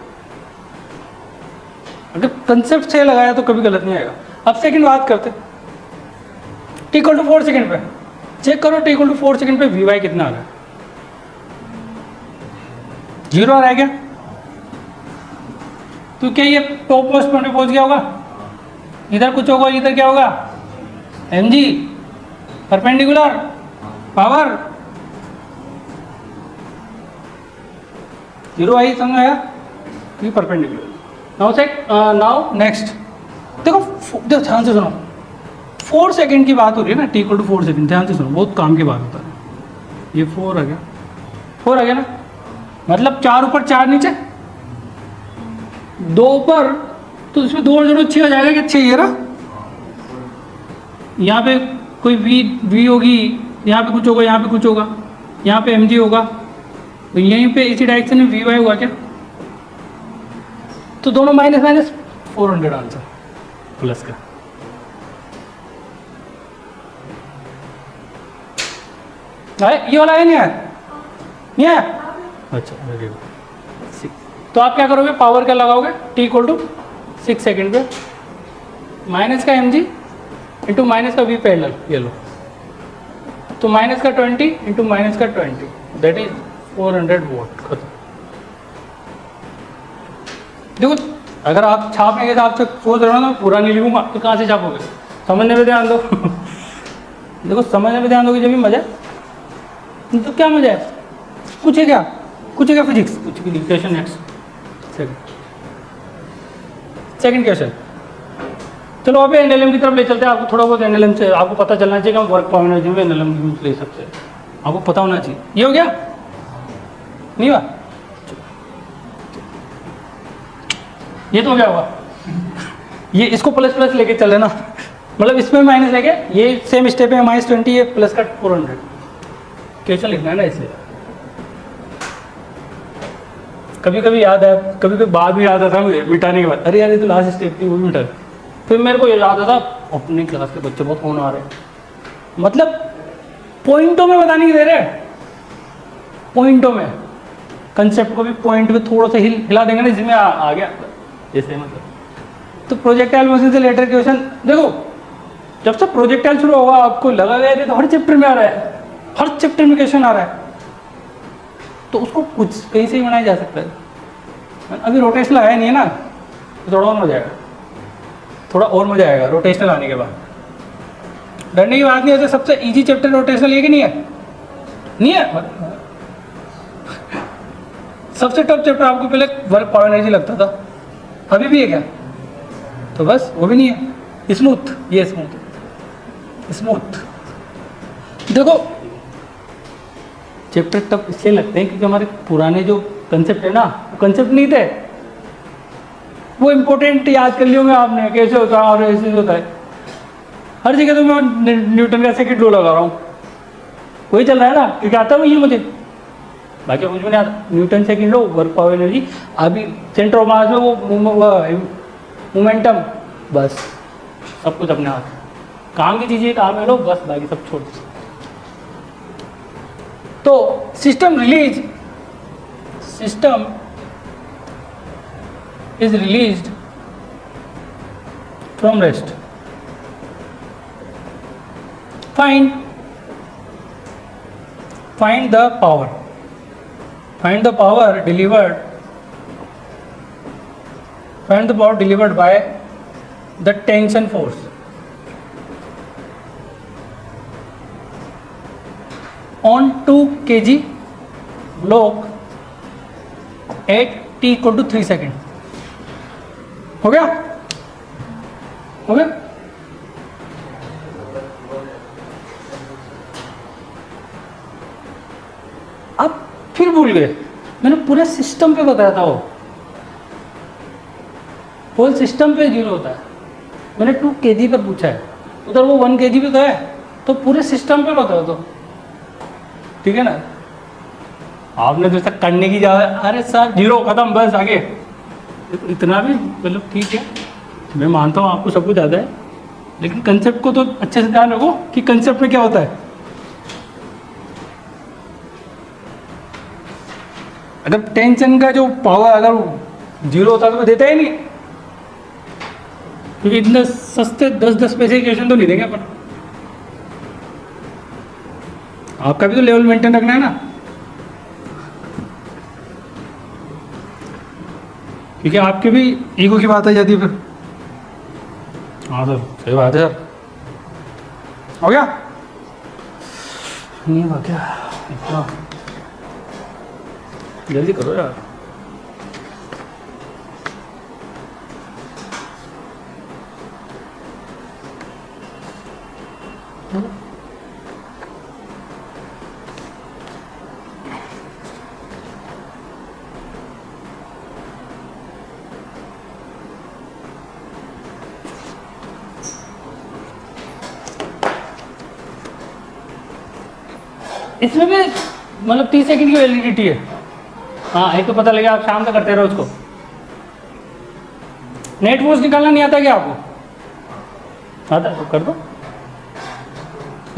अगर कंसेप्ट सही लगाया तो कभी गलत नहीं आएगा। अब सेकंड बात करते, टी इक्वल टू 4 सेकेंड पे चेक करो, टी इक्वल टू 4 सेकेंड पे वी वाई कितना आ रहा है? 0 आ रहा है क्या? तो क्या ये टॉप मोस्ट पॉइंट पे पहुंच गया होगा? इधर कुछ होगा, इधर क्या होगा? एम जी परपेंडिकुलर पावर 0 आई, समझ आया? ये परपेंडिकुलर। नाउ नेक्स्ट देखो, ध्यान से सुनो, 4 सेकेंड की बात हो रही है ना, टी इक्वल टू 4 सेकेंड। ध्यान से सुनो, बहुत काम की बात होता है। ये 4 आ गया, 4 आ गया ना, मतलब 4 ऊपर 4 नीचे, 2 ऊपर, तो इसमें 2 जोड़ो 6 हो जाएगा क्या? 6 ये रहा। यहाँ पे कोई वी होगी, यहाँ पे कुछ होगा, यहाँ पे कुछ होगा, यहाँ पे एम जी होगा, तो यहीं पे इसी डायरेक्शन में वी वाई होगा क्या? तो दोनों माइनस माइनस 400 आंसर प्लस का। ये वाला है नहीं है? नहीं है? अच्छा वेरी गुड। तो आप क्या करोगे? पावर क्या लगाओगे? टी इक्वल टू 6 सेकेंड पे माइनस का एम जी इंटू माइनस का वी पैरेलल, ये लो, तो माइनस का 20 इंटू माइनस का 20, दैट इज 400 वोट। खत्म। देखो, अगर आप छापने के हिसाब से सोच रहे हो ना, पूरा नहीं लिखूंगा, तो कहाँ से छापोगे? समझने में ध्यान दो। देखो, समझने में ध्यान दोगे जब भी मजा है। तो क्या मजा है? कुछ है क्या? कुछ है क्या फिजिक्स? कुछ भी नहीं। Question next, second question. चलो अभी एनएलएम की तरफ ले चलते हैं। आपको थोड़ा बहुत एनएलएम से आपको पता चलना चाहिए कि हम वर्क पावर एनर्जी में एनएलएम यूज ले सकते हैं, आपको पता होना चाहिए। ये हो गया? नहीं हुआ? ये तो क्या हुआ? ये इसको प्लस प्लस लेके चले ना, मतलब इसमें माइनस लेके, ये सेम स्टेप है, -20, ये प्लस का 400। क्वेश्चन लिखना है ना इसलिए। कभी कभी याद है, कभी कभी बाद में याद आता है मुझे मिटाने के बाद, अरे यार ये तो लास्ट स्टेप थी, वो भी मिटा। फिर मेरे को याद आता अपनी क्लास के बच्चे बहुत फोन आ रहे हैं, मतलब पॉइंटों में बताने की दे रहे, पॉइंटों में कंसेप्ट को भी पॉइंट में थोड़ा सा हिला देंगे ना, जिसमें आ गया जैसे मतलब। तो प्रोजेक्टाइल मोशन से रिलेटेड क्वेश्चन देखो, जब से प्रोजेक्टाइल शुरू होगा आपको लगा गया तो हर चैप्टर में आ रहा है, हर चैप्टर में क्वेश्चन आ रहा है, तो उसको कुछ कहीं से ही बनाया जा सकता है। अभी रोटेशनल आया नहीं है ना, तो थोड़ा और मजा आएगा, थोड़ा और मजा आएगा रोटेशनल आने के बाद। डरने की बात नहीं है। सबसे इजी चैप्टर रोटेशनल है कि नहीं है? नहीं है? सबसे टफ चैप्टर आपको पहले वर्क पावर एनर्जी लगता था, अभी भी है क्या? तो बस वो भी नहीं है। स्मूथ, ये स्मूथ देखो, चैप्टर टफ इसलिए लगते हैं क्योंकि हमारे पुराने जो कंसेप्ट है ना, वो कंसेप्ट नहीं थे, वो इम्पोर्टेंट याद कर लियोगे आपने, कैसे होता है और ऐसे होता है। हर जगह तो मैं न्यूटन का सेकंड लॉ लगा रहा हूँ, वही चल रहा है ना, क्योंकि आता वही है मुझे, बाकी कुछ भी नहीं आता। न्यूटन सेकंड लो, वर्क पावर एनर्जी, अभी सेंटर ऑफ मास में वो मोमेंटम, बस सब कुछ अपने हाथ। काम की चीज़ें काम है लो बस, बाकी सब छोड़ दो। तो system is released from rest. Find the power. Find the power delivered. Find the power delivered by the tension force on 2 kg block at t equal to 3 seconds. हो गया? हो गया? अब फिर भूल गए, मैंने पूरे सिस्टम पे बताया था, वो होल सिस्टम पे जीरो होता है। मैंने 2 kg पर पूछा है, उधर वो 1 kg पे गए, तो पूरे सिस्टम पे बताओ तो, ठीक है ना। आपने तो तक करने की जा, अरे सर जीरो खत्म बस आगे, इतना भी मतलब ठीक है, मैं मानता हूँ आपको सब कुछ आता है, लेकिन कंसेप्ट को तो अच्छे से ध्यान रखो कि कंसेप्ट में क्या होता है। अगर टेंशन का जो पावर अगर जीरो होता तो मैं देता ही नहीं, क्योंकि इतने सस्ते 10-10 पैसे की क्वेश्चन तो नहीं देंगे अपन। आपका भी तो लेवल मेंटेन रखना है ना, क्योंकि आपके भी ईगो की बात आ जाती है फिर। हाँ सर सही बात है सर, हो गया नहीं हो गया, इतना जल्दी करो यार। इसमें भी मतलब 30 सेकंड की वैलिडिटी है। हाँ एक तो पता लगे आप शाम तक करते रहो उसको। नेट फोर्स निकालना नहीं आता क्या आपको? आता तो कर दो।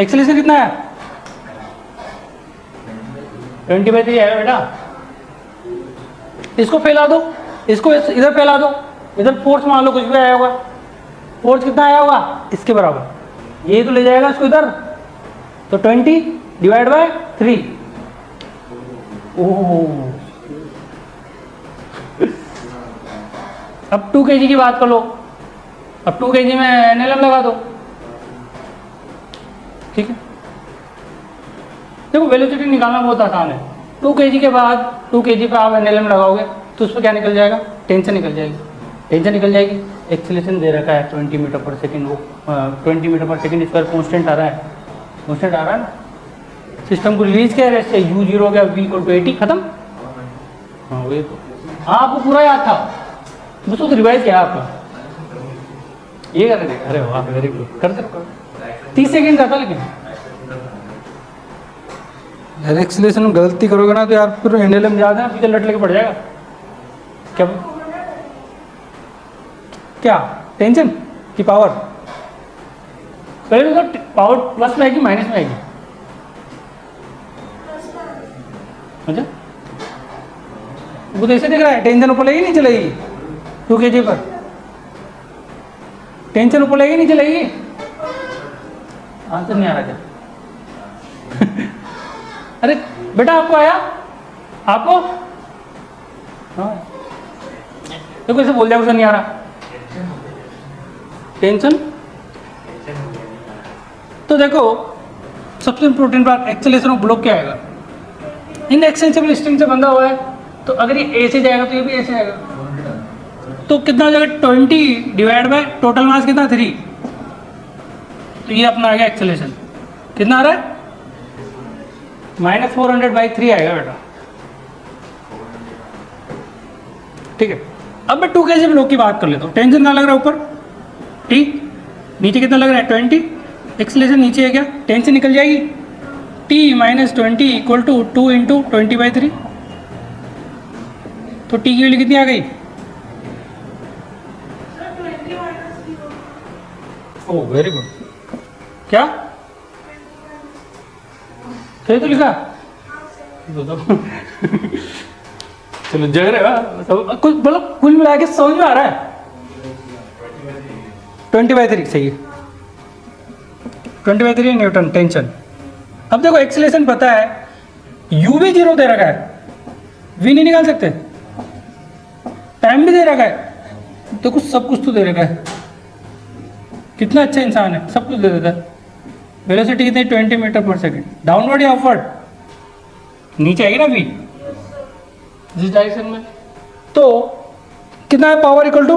एक्सेलरेशन कितना है? 20/3 है बेटा। इसको फैला दो, इसको इधर फैला दो, इधर फोर्स मान लो कुछ भी आया होगा, फोर्स कितना आया होगा इसके बराबर, ये तो ले जाएगा इसको इधर, तो 20/3। ओह अब 2 kg की बात कर लो, अब 2 kg में एनएलएम लगा दो, ठीक है। देखो वेलोसिटी निकालना बहुत आसान है। 2 kg के बाद 2 kg पर आप एनएलएम लगाओगे तो उस पर क्या निकल जाएगा? टेंशन निकल जाएगी। टेंशन निकल जाएगी। एक्सेलरेशन दे रखा है 20 मीटर पर सेकेंड, वो 20 मीटर पर सेकेंड स्क्वायर कॉन्स्टेंट आ रहा है, कॉन्स्टेंट आ रहा है ना। सिस्टम को रिलीज क्या है रेस्ट से, U0 हो गया, V=80 खत्म। हाँ वही तो, हाँ आपको पूरा याद था, उसको तो रिवाइज किया आपका, ये कर रहे थे। अरे वाह वेरी गुड, करते रहो। 30 सेकेंड का था, लेकिन यार एक्सेलरेशन में गलती करोगे ना तो यार फिर एनएलएम याद है पीछे लट लेके पड़ जाएगा। क्या क्या टेंशन की पावर? पहले तो पावर प्लस में आएगी माइनस में आएगी? अच्छा वो तो ऐसे दिख रहा है, टेंशन ऊपर लेगी नहीं चलेगी 2 kg पर, टेंशन ऊपर लेगी नहीं चलेगी। आंसर नहीं आ रहा क्या? अरे बेटा आपको आया? आपको हाँ तो कैसे बोल दिया उसे नहीं आ रहा? टेंशन तो देखो सबसे इम्पोर्टेंट बात, एक्सेलरेशन ऑफ ब्लॉक क्या आएगा? इनएक्सटेंसिबल स्ट्रिंग से बंधा हुआ है, तो अगर ये ए से जाएगा तो ये भी ए से जाएगा, तो कितना हो जाएगा? 20 डिवाइड बाय टोटल मास कितना 3, तो ये अपना आ गया एक्सेलरेशन। कितना आ रहा है? -400/3 आएगा बेटा, ठीक है। अब मैं 2 kg ब्लॉक की बात कर लेता हूँ। टेंशन कहाँ लग रहा है? ऊपर T, नीचे कितना लग रहा है? 20। एक्सेलरेशन नीचे है क्या? टेंशन निकल जाएगी, t minus 20 equal to 2 into 20/3। तो टी की वैल्यू कितनी आ गई? Sir 20 minus 0। Oh very good. क्या सही तो लिखा? दो चलो जग रहे हो सब कुछ, मतलब कुल मिला के समझ में आ रहा है। 20/3 सही है। 20/3 न्यूटन टेंशन। अब देखो एक्सीलरेशन पता है, u भी 0 दे रखा है, v नहीं निकाल सकते, टाइम भी दे रखा है, तो कुछ सब कुछ तो दे रखा है। कितना अच्छा इंसान है, सब कुछ दे देता है। वेलोसिटी कितनी? 20 मीटर पर सेकेंड। डाउनवर्ड या अपवर्ड? नीचे आएगी ना v जिस डायरेक्शन में। तो कितना है power equal to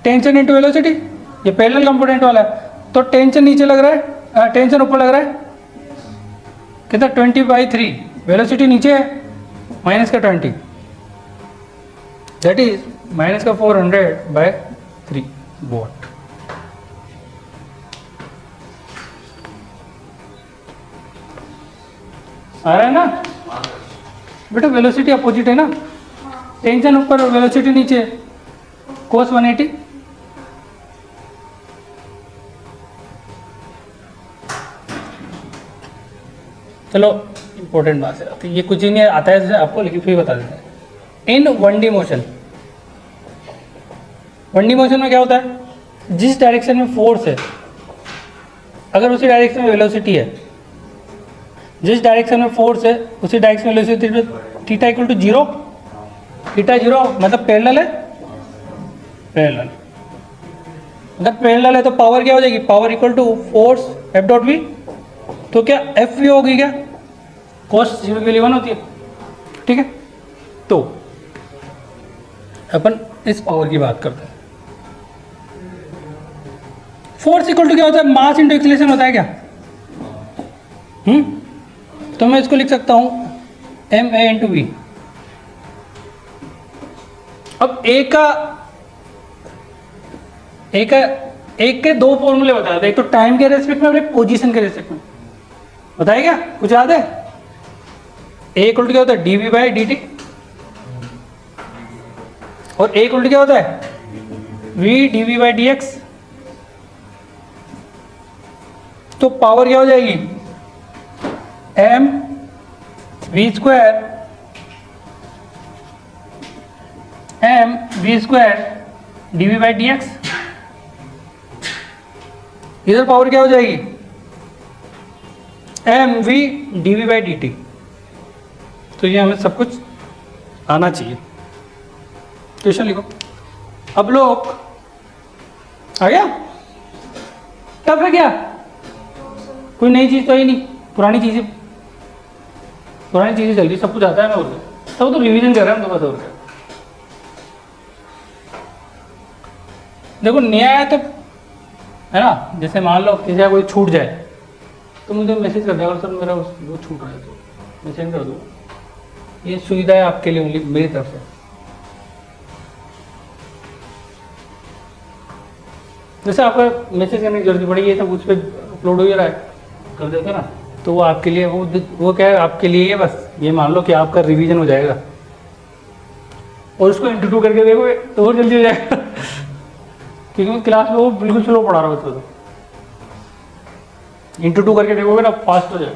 tension into velocity. ये पैरेलल कंपोनेंट वाला है, तो टेंशन नीचे लग रहा है, टेंशन ऊपर लग रहा है। कितना? 20/3। वेलोसिटी नीचे है, माइनस का 20, दैट इज माइनस का 400/3 वॉट। आ रहा है ना बेटा? वेलोसिटी अपोजिट है ना, टेंशन ऊपर और वेलोसिटी नीचे, कोस 180। चलो इंपॉर्टेंट बात है, तो ये कुछ ही नहीं आता है आपको, लेकिन फिर बता देते हैं। इन 1D मोशन, 1D मोशन में क्या होता है? जिस डायरेक्शन में फोर्स है, अगर उसी डायरेक्शन में वेलोसिटी है, जिस डायरेक्शन में फोर्स है उसी डायरेक्शन में velocity, theta equal to 0, theta 0 मतलब पैरेलल है, पैरेलल। अगर पैरेलल है तो पावर क्या हो जाएगी? Power equal to force f dot v. तो क्या एफ वी होगी क्या? कॉस 0 की वैल्यू 1 होती है, ठीक है। तो अपन इस पावर की बात करते हैं। फोर्स इक्वल टू क्या होता है? मास इंटू एक्सीलरेशन होता है क्या? तो मैं इसको लिख सकता हूं एम ए इंटू वी। अब एक के दो फॉर्मूले बता दें, एक तो टाइम के रेस्पेक्ट में और एक पोजीशन के रेस्पेक्ट में। बताइए क्या कुछ याद है? ए इक्वल टू क्या होता है? D v by d t. और ए इक्वल टू क्या होता है? V d v by d x. तो पावर क्या हो जाएगी? M v square m v square d v by d x. इधर पावर क्या हो जाएगी? M v d v by d t. तो ये हमें सब कुछ आना चाहिए। क्वेश्चन लिखो। अब लोग आ गया? टफ है क्या? कोई नई चीज तो ही नहीं, पुरानी चीजें चल रही, सब कुछ आता है मैं और सब तो रिवीजन कर रहा हूँ तो बस। और क्या देखो, नया है तो है ना, जैसे मान लो किसी का कोई छूट जाए तो मुझे मैसेज कर दिया, सर मेरा वो छूट रहा है तो मैं सेंड कर दूँ। ये सुविधा है आपके लिए ओनली मेरी तरफ से। जैसे आपका मैसेज करने की जरूरत पड़ेगी, सब उस पर अपलोड हो रहा है, कर देते ना, तो वो आपके लिए वो क्या है आपके लिए, बस ये मान लो कि आपका रिवीजन हो जाएगा। और उसको इंटू 2 करके देखोगे तो और जल्दी हो जाएगा क्योंकि क्लास में वो बिल्कुल स्लो पढ़ा रहा होता है। इंटू 2 करके देखोगे ना फास्ट हो जाएगा।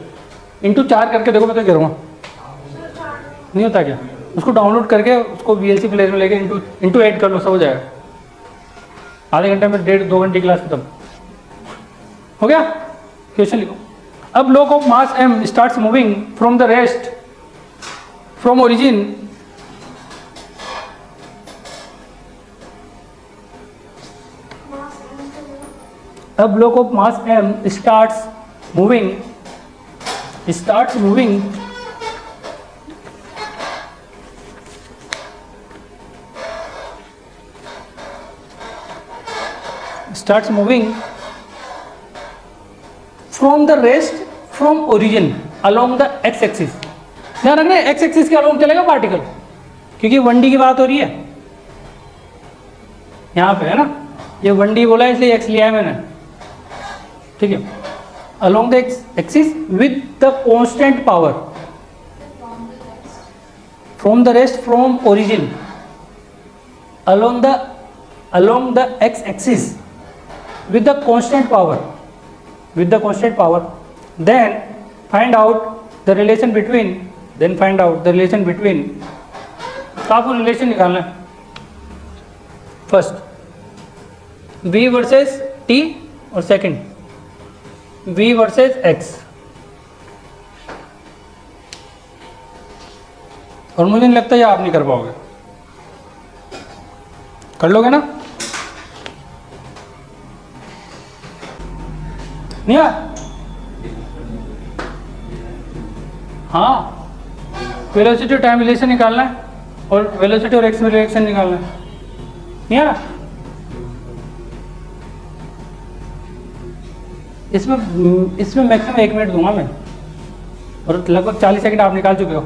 इंटू 4 करके देखो, मैं तो कह रहा हूँ नहीं होता क्या? उसको डाउनलोड करके उसको VLC प्लेयर में लेके इंटू 8 कर लो, सब हो जाएगा। आधे घंटे में 1.5-2 घंटे क्लास खत्म हो गया। क्वेश्चन लिखो। अब block of mass m starts moving from the rest from origin a block of mass m starts moving from the rest from origin along the x axis। ध्यान रखना x axis के along चलेगा particle, क्योंकि 1D की बात हो रही है यहाँ पे, है ना। ये 1D बोला है इसलिए x लिया है मैंने, ठीक है। along the axis with the constant power from the rest from origin along the x axis with the constant power then find out the relation between तो आपको रिलेशन निकालना है फर्स्ट v वर्सेस t और second v versus x और मुझे नहीं लगता ये आप नहीं कर पाओगे, कर लोगे ना? नहीं यार, हाँ वेलोसिटी और टाइम रिलेशन निकालना है और वेलोसिटी और एक्स में रिलेशन निकालना है, नहीं आ रहा? इसमें मैक्सिमम 1 मिनट दूंगा मैं और लगभग 40 सेकंड आप निकाल चुके हो।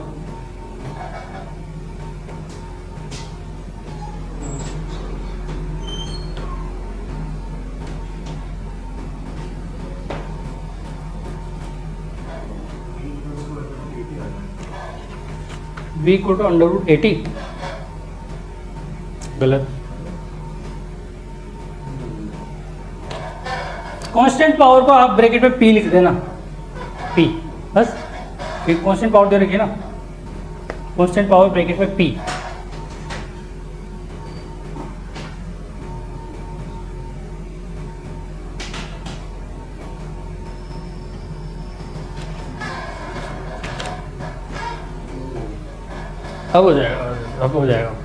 v इक्वल टू √80 गलत। कांस्टेंट पावर को आप ब्रैकेट में p लिख देना, p बस, एक कांस्टेंट पावर दे रखी है ना, कांस्टेंट पावर ब्रैकेट में p। अब हो जाएगा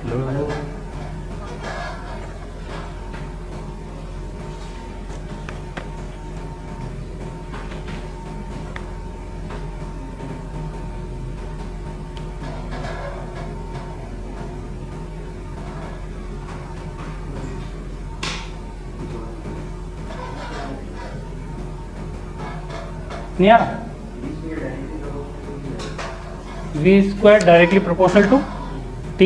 नहीं आ रहा? v square directly proportional to t,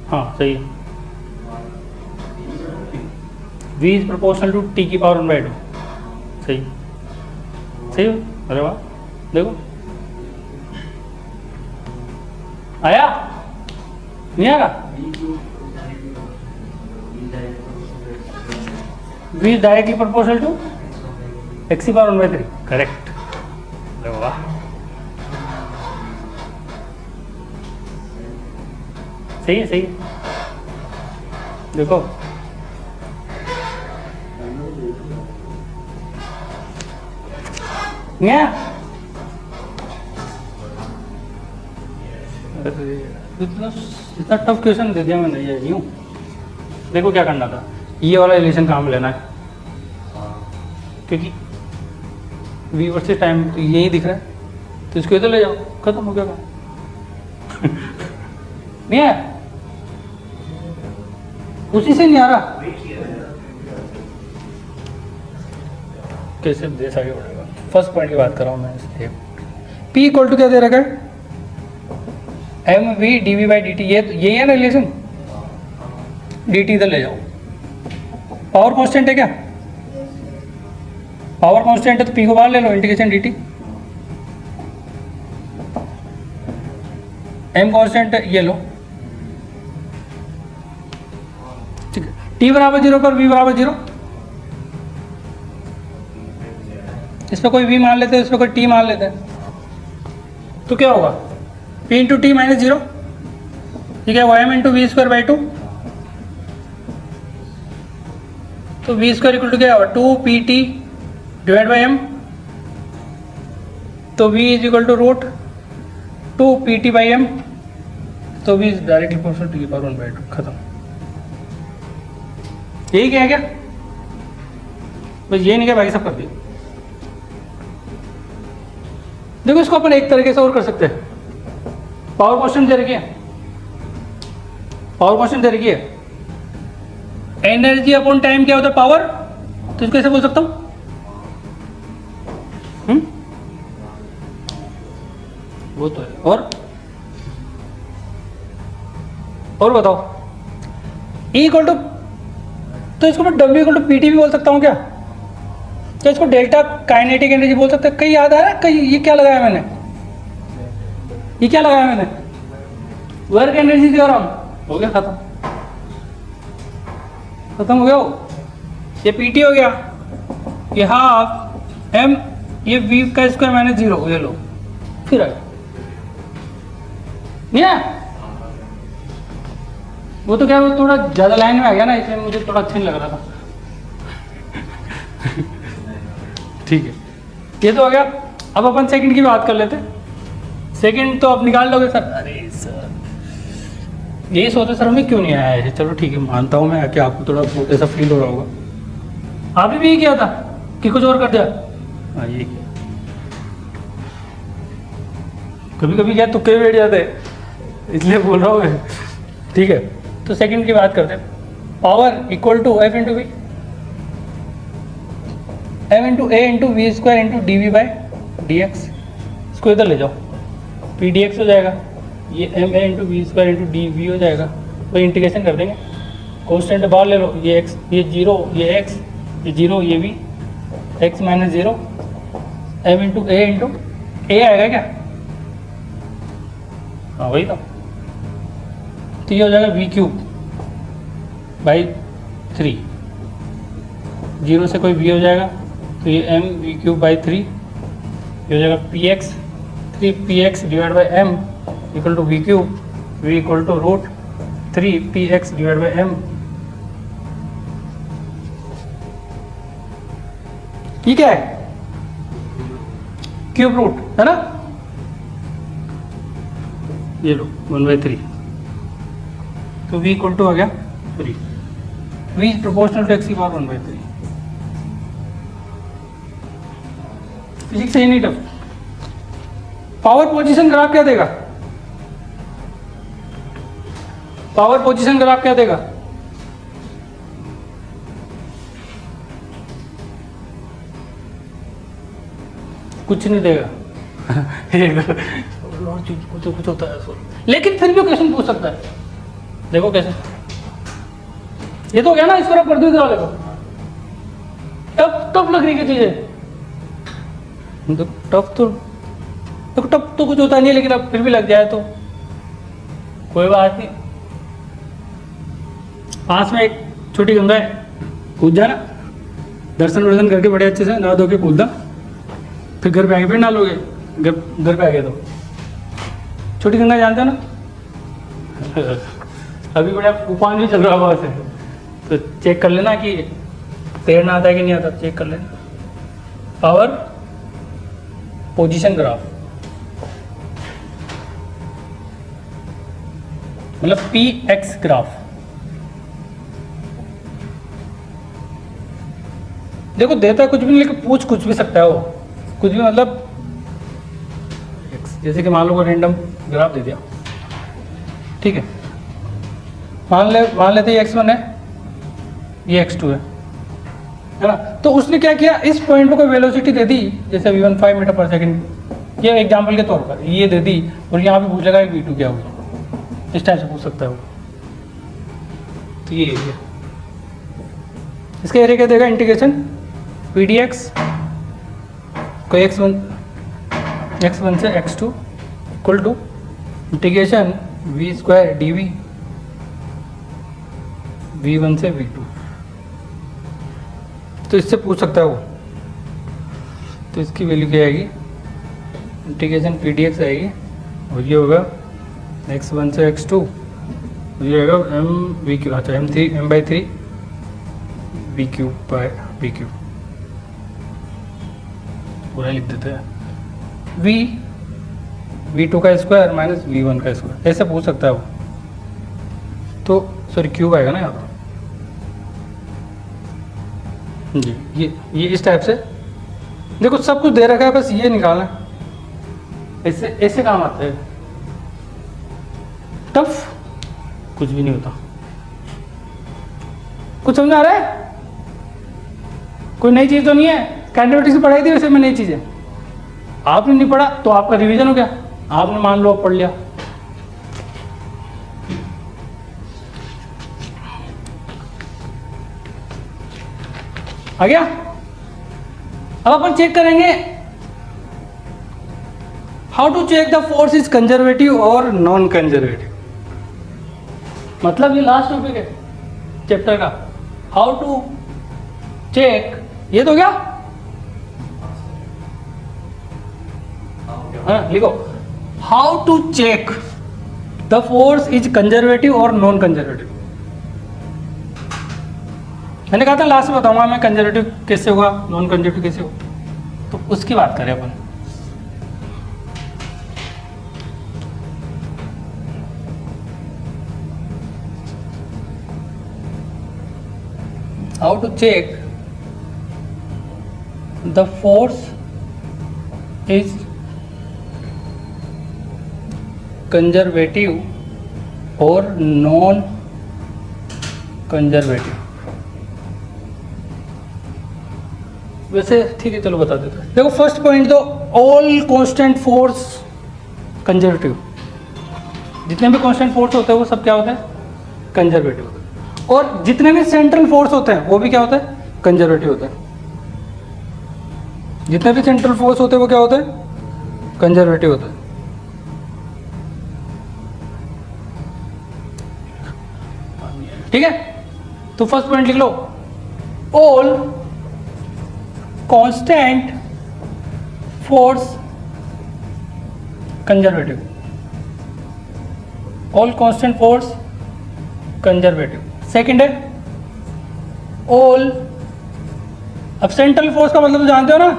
हाँ सही है, v is proportional to t की पावर 1/2, सही सही है। अरे वाह, देखो आया, नहीं आ रहा? v is directly proportional to x की पावर 1/3, करेक्ट। अरे वाह, सही है सही है। देखो इतना टफ क्वेश्चन दे दिया मैंने, ये यूं देखो क्या करना था, ये वाला रिलेशन काम लेना है क्योंकि v वर्सेस टाइम तो यही दिख रहा है, तो इसको इधर ले जाओ, खत्म हो गया काम। नहीं है, उसी से नहीं आ रहा, कैसे देश आगे बढ़ेगा। फर्स्ट पॉइंट की बात कर रहा हूँ मैं, इसलिए p इक्वल टू क्या दे रखा है, mv dv/dt, ये है ना रिलेशन, dt इधर ले जाओ। पावर कांस्टेंट है क्या? पावर कांस्टेंट है तो p को बाहर ले लो, इंटीग्रेशन dt। m कांस्टेंट है, ये लो, ठीक है। t बराबर 0 पर v बराबर 0, इस पर कोई v मान लेते हैं, इस पर कोई t मान लेते हैं, तो क्या होगा, p इंटू टी माइनस 0, ठीक है, m into v square by 2, तो v स्क्वायर इक्वल टू क्या होगा, 2pt डिवाइड बाई m, तो v is equal to root 2pt by m, तो v is directly proportional to की पावर 1/2, खत्म। यही क्या है क्या, बस ये नहीं क्या, बाकी सब कर दिया। देखो इसको अपन एक तरीके से और कर सकते हैं, पावर क्वेश्चन दे रखी है, पावर क्वेश्चन दे रखी है, एनर्जी अपॉन टाइम क्या होता है, पावर, तो इसको कैसे बोल सकता हूँ, वो तो है। और बताओ, E इक्वल टू, तो इसको मैं W इक्वल टू PT भी बोल सकता हूँ क्या, तो इसको डेल्टा काइनेटिक एनर्जी बोल सकते हैं। कहीं याद आ रहा है? कहीं ये क्या लगाया मैंने? ये क्या लगाया मैंने? Work energy theorem. हो गया खत्म, खत्म हो गया वो। ये पीटी हो गया, ये हाफ एम, ये वी का स्क्वायर माइनस 0, ये लो फिर आया नहीं है? वो तो क्या, वो थोड़ा ज़्यादा लाइन में आ गया ना, इसलिए मुझे थोड़ा अच्छा नहीं लग रहा था। ठीक है, ये तो हो गया। अब अपन सेकंड की बात कर लेते। सेकंड तो आप निकाल लोगे सर? अरे सर यही सोचते सर हमें क्यों नहीं आया है। चलो ठीक है, मानता हूँ मैं कि आपको थोड़ा बहुत ऐसा फील हो रहा होगा। आपने भी यही किया था कि कुछ और कर दिया? हाँ ये किया। कभी कभी क्या तुक्के बैठ जाते हैं, इसलिए बोल रहा हूँ मैं। ठीक है, तो सेकंड की बात करते हैं। Power equal to f into v, m into a into v square into d v by d x. इसको इधर ले जाओ, पी डी एक्स हो जाएगा, ये m a into v square into d v हो जाएगा। तो इंटीग्रेशन कर देंगे, कॉन्स्टेंट बाहर ले लो, ये एक्स, ये 0, ये एक्स, ये 0, ये V, X minus 0, M into A आएगा क्या? हाँ वही तो ये हो जाएगा वी क्यूब बाई 3, 0 से कोई वी हो जाएगा, तो ये एम वी क्यूब बाई 3, ये हो जाएगा p x, 3 p x divide by m equal to v cube, v equal to root 3 p x divide by m. ये क्या है? क्यूब रूट है ना, ये लो 1/3, तो v इक्वल टू आ गया 3, v is proportional to x की पावर 1/3। फिजिक्स सही नहीं टफ। पावर पोजीशन ग्राफ क्या देगा? पावर पोजीशन ग्राफ क्या देगा? कुछ नहीं देगा। और चीज कुछ होता है, लेकिन फिर भी क्वेश्चन पूछ सकता है। देखो कैसे, ये तो क्या ना, इस तरफ कर दो इधर वाले को, टफ टफ लग रही है चीजें। टफ तो देखो, टफ तो कुछ होता नहीं है, लेकिन अब फिर भी लग जाए तो कोई बात नहीं। पास में एक छोटी गंगा है, कूद जाना, दर्शन वर्शन करके बड़े अच्छे से नहा धो के कूदना, फिर घर पे आके फिर नहा लोगे। घर पे आ गए तो छोटी गंगा जानते हो ना? अभी बड़ा तूफान भी चल रहा है वहाँ से, तो चेक कर लेना कि तैरना आता है कि नहीं आता, चेक कर लेना। पावर पोजीशन ग्राफ मतलब पी एक्स ग्राफ। देखो देता कुछ भी नहीं, लेकिन पूछ कुछ भी सकता है वो, कुछ भी मतलब जैसे कि मान लो रेंडम ग्राफ दे दिया, ठीक है, मान लेते हैं x1 है, ये x2 है ना। तो उसने क्या किया, इस पॉइंट पर कोई वेलोसिटी दे दी, जैसे v1 5 मीटर पर सेकंड, ये एग्जांपल के तौर पर ये दे दी, और यहाँ पे पूछ लगा v2 क्या होगी, इस टाइप से पूछ सकता है वो। तो ये एरिया, इसका एरिया क्या देगा, इंटीग्रेशन पी डी एक्स को x1 से x2 equal to integration v square d v v1 से v2। तो इससे पूछ सकता है वो। तो इसकी वैल्यू क्या आएगी, इंटीग्रेशन पी डी एक्स आएगी, और ये होगा x1 से x2, ये आएगा एम वी क्यू, अच्छा m/3 v cube by v cube, पूरा लिख देते हैं, v2 का स्क्वायर माइनस v1 का स्क्वायर, ऐसे पूछ सकता है वो। तो सॉरी क्यूब आएगा ना यहाँ पर जी, ये इस टाइप से। देखो सब कुछ दे रखा है, बस ये निकालना, ऐसे ऐसे काम आता है। टफ कुछ भी नहीं होता। कुछ समझ आ रहा है? कोई नई चीज़ तो नहीं है? काइनेमेटिक्स से पढ़ाई थी वैसे मैं नई चीज़ें, आपने नहीं पढ़ा तो आपका रिवीजन हो गया, आपने मान लो पढ़ लिया। आ गया? अब अपन चेक करेंगे how to check the force is conservative और नॉन कंजर्वेटिव। मतलब ये लास्ट टॉपिक है चैप्टर का, हाउ टू चेक। ये तो क्या लिखो, how to check the force is conservative और नॉन कंजर्वेटिव। मैंने कहा था लास्ट में बताऊंगा मैं कंजर्वेटिव कैसे होगा, नॉन कंजर्वेटिव कैसे होगा, तो उसकी बात करें अपन। How to check the force is conservative और नॉन कंजर्वेटिव। वैसे ठीक है, चलो बता देते हैं। देखो फर्स्ट पॉइंट तो ऑल कांस्टेंट फोर्स कंजर्वेटिव। जितने भी कांस्टेंट फोर्स होते हैं वो सब क्या होता है, कंजर्वेटिव होता है। और जितने भी सेंट्रल फोर्स होते हैं वो भी क्या होता है, कंजर्वेटिव होता है। जितने भी सेंट्रल फोर्स होते हैं वो क्या होते हैं, कंजर्वेटिव होता है। ठीक है, तो फर्स्ट पॉइंट लिख लो, all constant force conservative. All constant force conservative. Second है ऑल, अब सेंट्रल फोर्स का मतलब तो जानते हो ना,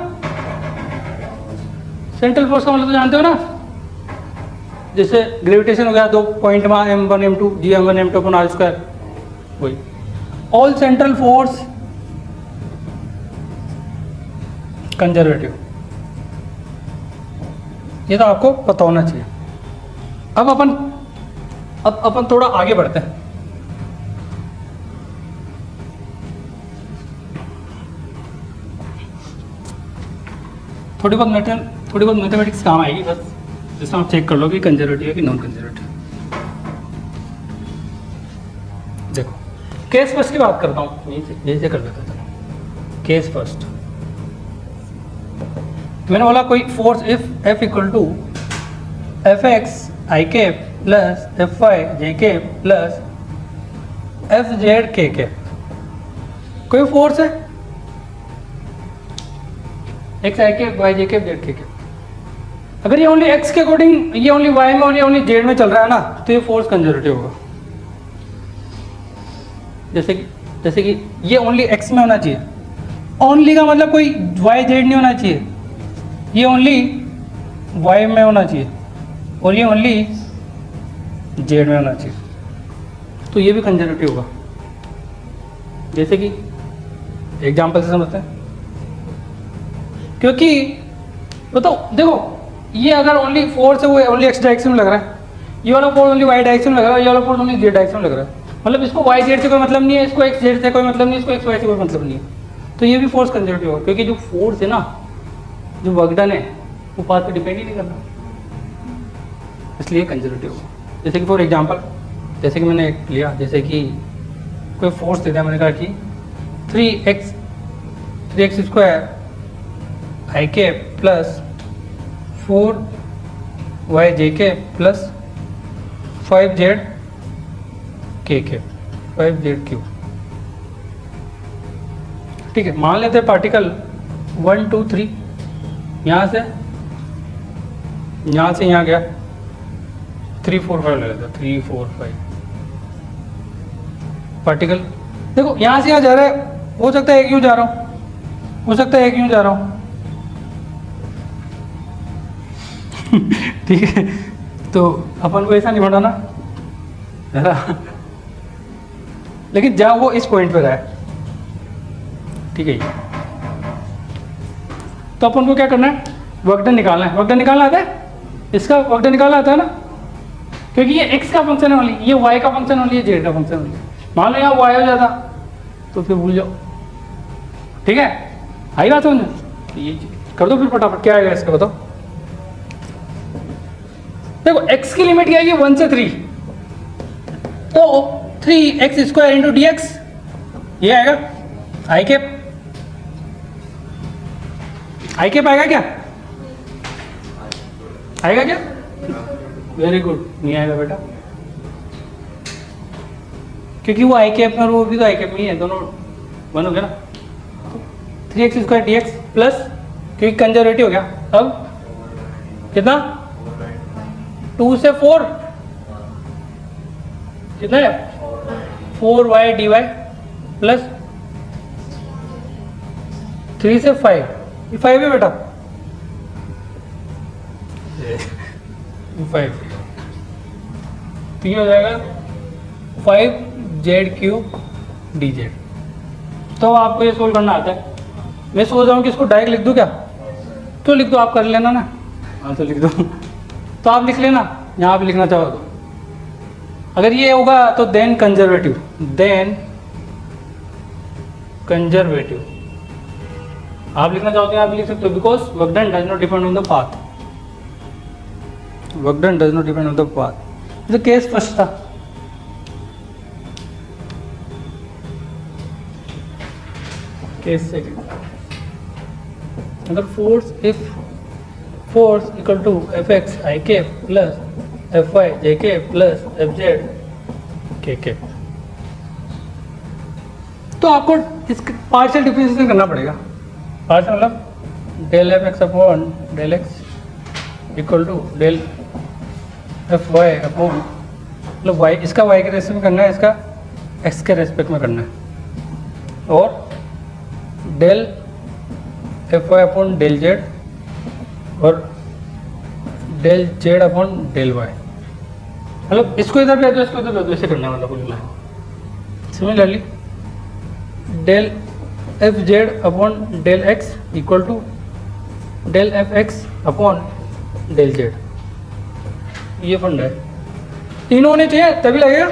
सेंट्रल फोर्स का मतलब तो जानते हो ना, जैसे ग्रेविटेशन हो गया, 2 पॉइंट में m1 m2 g m1 m2 अपन r स्क्वायर, वही ऑल सेंट्रल फोर्स कंजर्वेटिव। ये तो आपको पता होना चाहिए। अब अपन थोड़ा आगे बढ़ते हैं। थोड़ी बहुत मैथमेटिक्स काम आएगी बस, जिसमें आप चेक कर लो कि कंजर्वेटिव है कि नॉन कंजर्वेटिव। देखो केस फर्स्ट की बात करता हूँ, यही से कर लेता था। केस फर्स्ट मैंने बोला कोई force if f equal to f x i cap plus f y j cap plus f z k cap, कोई फोर्स है x i cap y j cap z k cap. अगर ये only x के according, ये only y में और ये only Z में चल रहा है ना, तो ये फोर्स कंजर्वेटिव होगा। जैसे कि ये ओनली एक्स में होना चाहिए, ओनली का मतलब कोई वाई जेड नहीं होना चाहिए, ये ओनली वाई में होना चाहिए और ये ओनली जेड में होना चाहिए, तो ये भी कंजर्वेटिव होगा। जैसे कि एग्जांपल से समझते हैं, क्योंकि बताओ देखो ये अगर ओनली फोर्स है वो ओनली एक्स डायरेक्शन में लग रहा है, ये वाला फोर्स ओनली वाई डायरेक्शन में लग रहा है, ये वाला फोर्स ओनली जेड डायरेक्शन में लग रहा है, मतलब इसको वाई जेड से कोई मतलब नहीं है, इसको एक्स जेड से कोई मतलब नहीं है, इसको एक्स वाई से कोई मतलब नहीं है, तो ये भी फोर्स कंजर्वेटिव होगा। क्योंकि जो फोर्स है ना, जो वर्कडन है वो पाथ पे डिपेंड ही नहीं करता, इसलिए कंजर्वेटिव होगा। जैसे कि फॉर एग्जांपल, जैसे कि मैंने एक लिया, जैसे कि कोई फोर्स दे दिया, मैंने कहा कि 3x स्क्वायर आई कैप प्लस 4y जे कैप प्लस 5z के कैप 5z क्यूब। ठीक है, मान लेते हैं पार्टिकल 1 2 3 यहाँ से यहाँ गया, 3 4 5 ले लेते हैं, 3 4 5 पार्टिकल। देखो यहाँ से यहाँ जा रहा है, हो सकता है एक यूँ जा रहा हूँ, हो सकता है एक यूँ जा रहा हूँ ठीक है, तो अपन को ऐसा नहीं बढ़ाना है ना, लेकिन जहाँ वो इस पॉइंट पे रहा है, ठीक है, तो अपन को क्या करना है, वर्कडन निकालना है। वर्कडन निकालना आता है, इसका वर्कडन निकालना आता है ना, क्योंकि ये x का फंक्शन है ओनली, ये y का फंक्शन ओनली, ये z का फंक्शन ओनली। मान लो यहाँ y हो जाता तो फिर भूल जाओ, ठीक है, आई बात समझ, ये कर दो फिर फटाफट। क्या आएगा इसका बताओ। देखो x की लिमिट क्या है, 1 से 3, तो 3x square into D x, ये आएगा आई कैप आई कैप आएगा क्या? आएगा क्या? वेरी गुड, नहीं आएगा बेटा, क्योंकि वो आई कैप में और वो भी तो आई कैप में ही है, दोनों वन हो गया ना। 3x² dx प्लस, क्योंकि कंजर्वेटिव हो गया, अब कितना 2 से 4 कितना है 4y dy प्लस 3 से 5, ये 5 है बेटा 5, तो ये हो जाएगा 5z³ dz। तो आपको ये सोल्व करना आता है। मैं सोच रहा हूँ कि इसको डायरेक्ट लिख दूँ क्या? तो लिख दो, आप कर लेना ना। हाँ तो लिख दो तो आप लिख लेना, यहाँ पे लिखना चाहो तो। अगर ये होगा तो देन कंजर्वेटिव, आप लिखना चाहते हैं आप लिख सकते हो, because work done does not depend on the path, work done does not depend on the path. तो केस फर्स्ट था। केस सेकंड, अगर force equal to fx i cap plus fy j cap plus fz k cap, तो आपको इसका partial differentiation करना पड़ेगा। Partial मतलब del fx upon del x equal to del fy upon, मतलब y, इसका y के रेस्पेक्ट में करना है, इसका x के रेस्पेक्ट में करना है, और del fy upon del z और del z upon del y, मतलब इसको इधर भेज दो, इसको इधर भेज दो, ऐसे करना है मतलब पूरी line. Similarly del fz upon del x equal to del fx upon del z, ये फंडा है। तीनों होने चाहिए तभी लगेगा,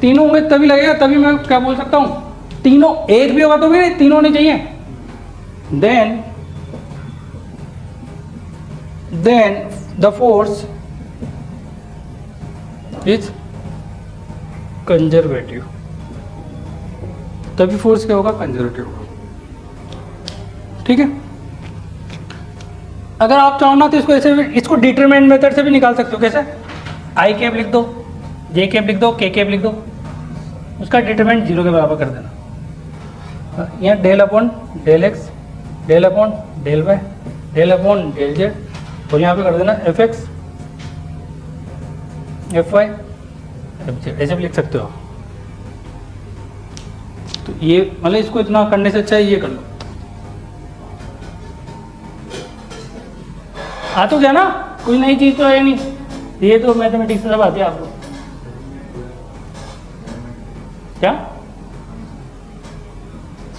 तीनों होंगे तभी लगेगा, तभी मैं क्या बोल सकता हूँ, तीनों एक भी होगा तो भी नहीं, तीनों होने चाहिए। Then the force is conservative, तभी फोर्स क्या होगा, कंजर्वेटिव होगा। ठीक है, अगर आप चाहो ना तो इसको ऐसे, इसको डिटरमिनेंट मेथड से भी निकाल सकते हो। कैसे? आई कैप लिख दो, जे कैप लिख दो, के कैप लिख दो, उसका डिटरमिनेंट 0 के बराबर कर देना। यहाँ del upon del x, del upon del y, del upon del z, और यहाँ पे कर देना f x, f y, f z, ऐसे भी लिख सकते हो आप। तो ये मतलब इसको इतना करने से अच्छा है ये कर लो। आ तो गया ना, कोई नई चीज़ तो है नहीं, ये तो मैथमेटिक्स से सब आती है आपको। क्या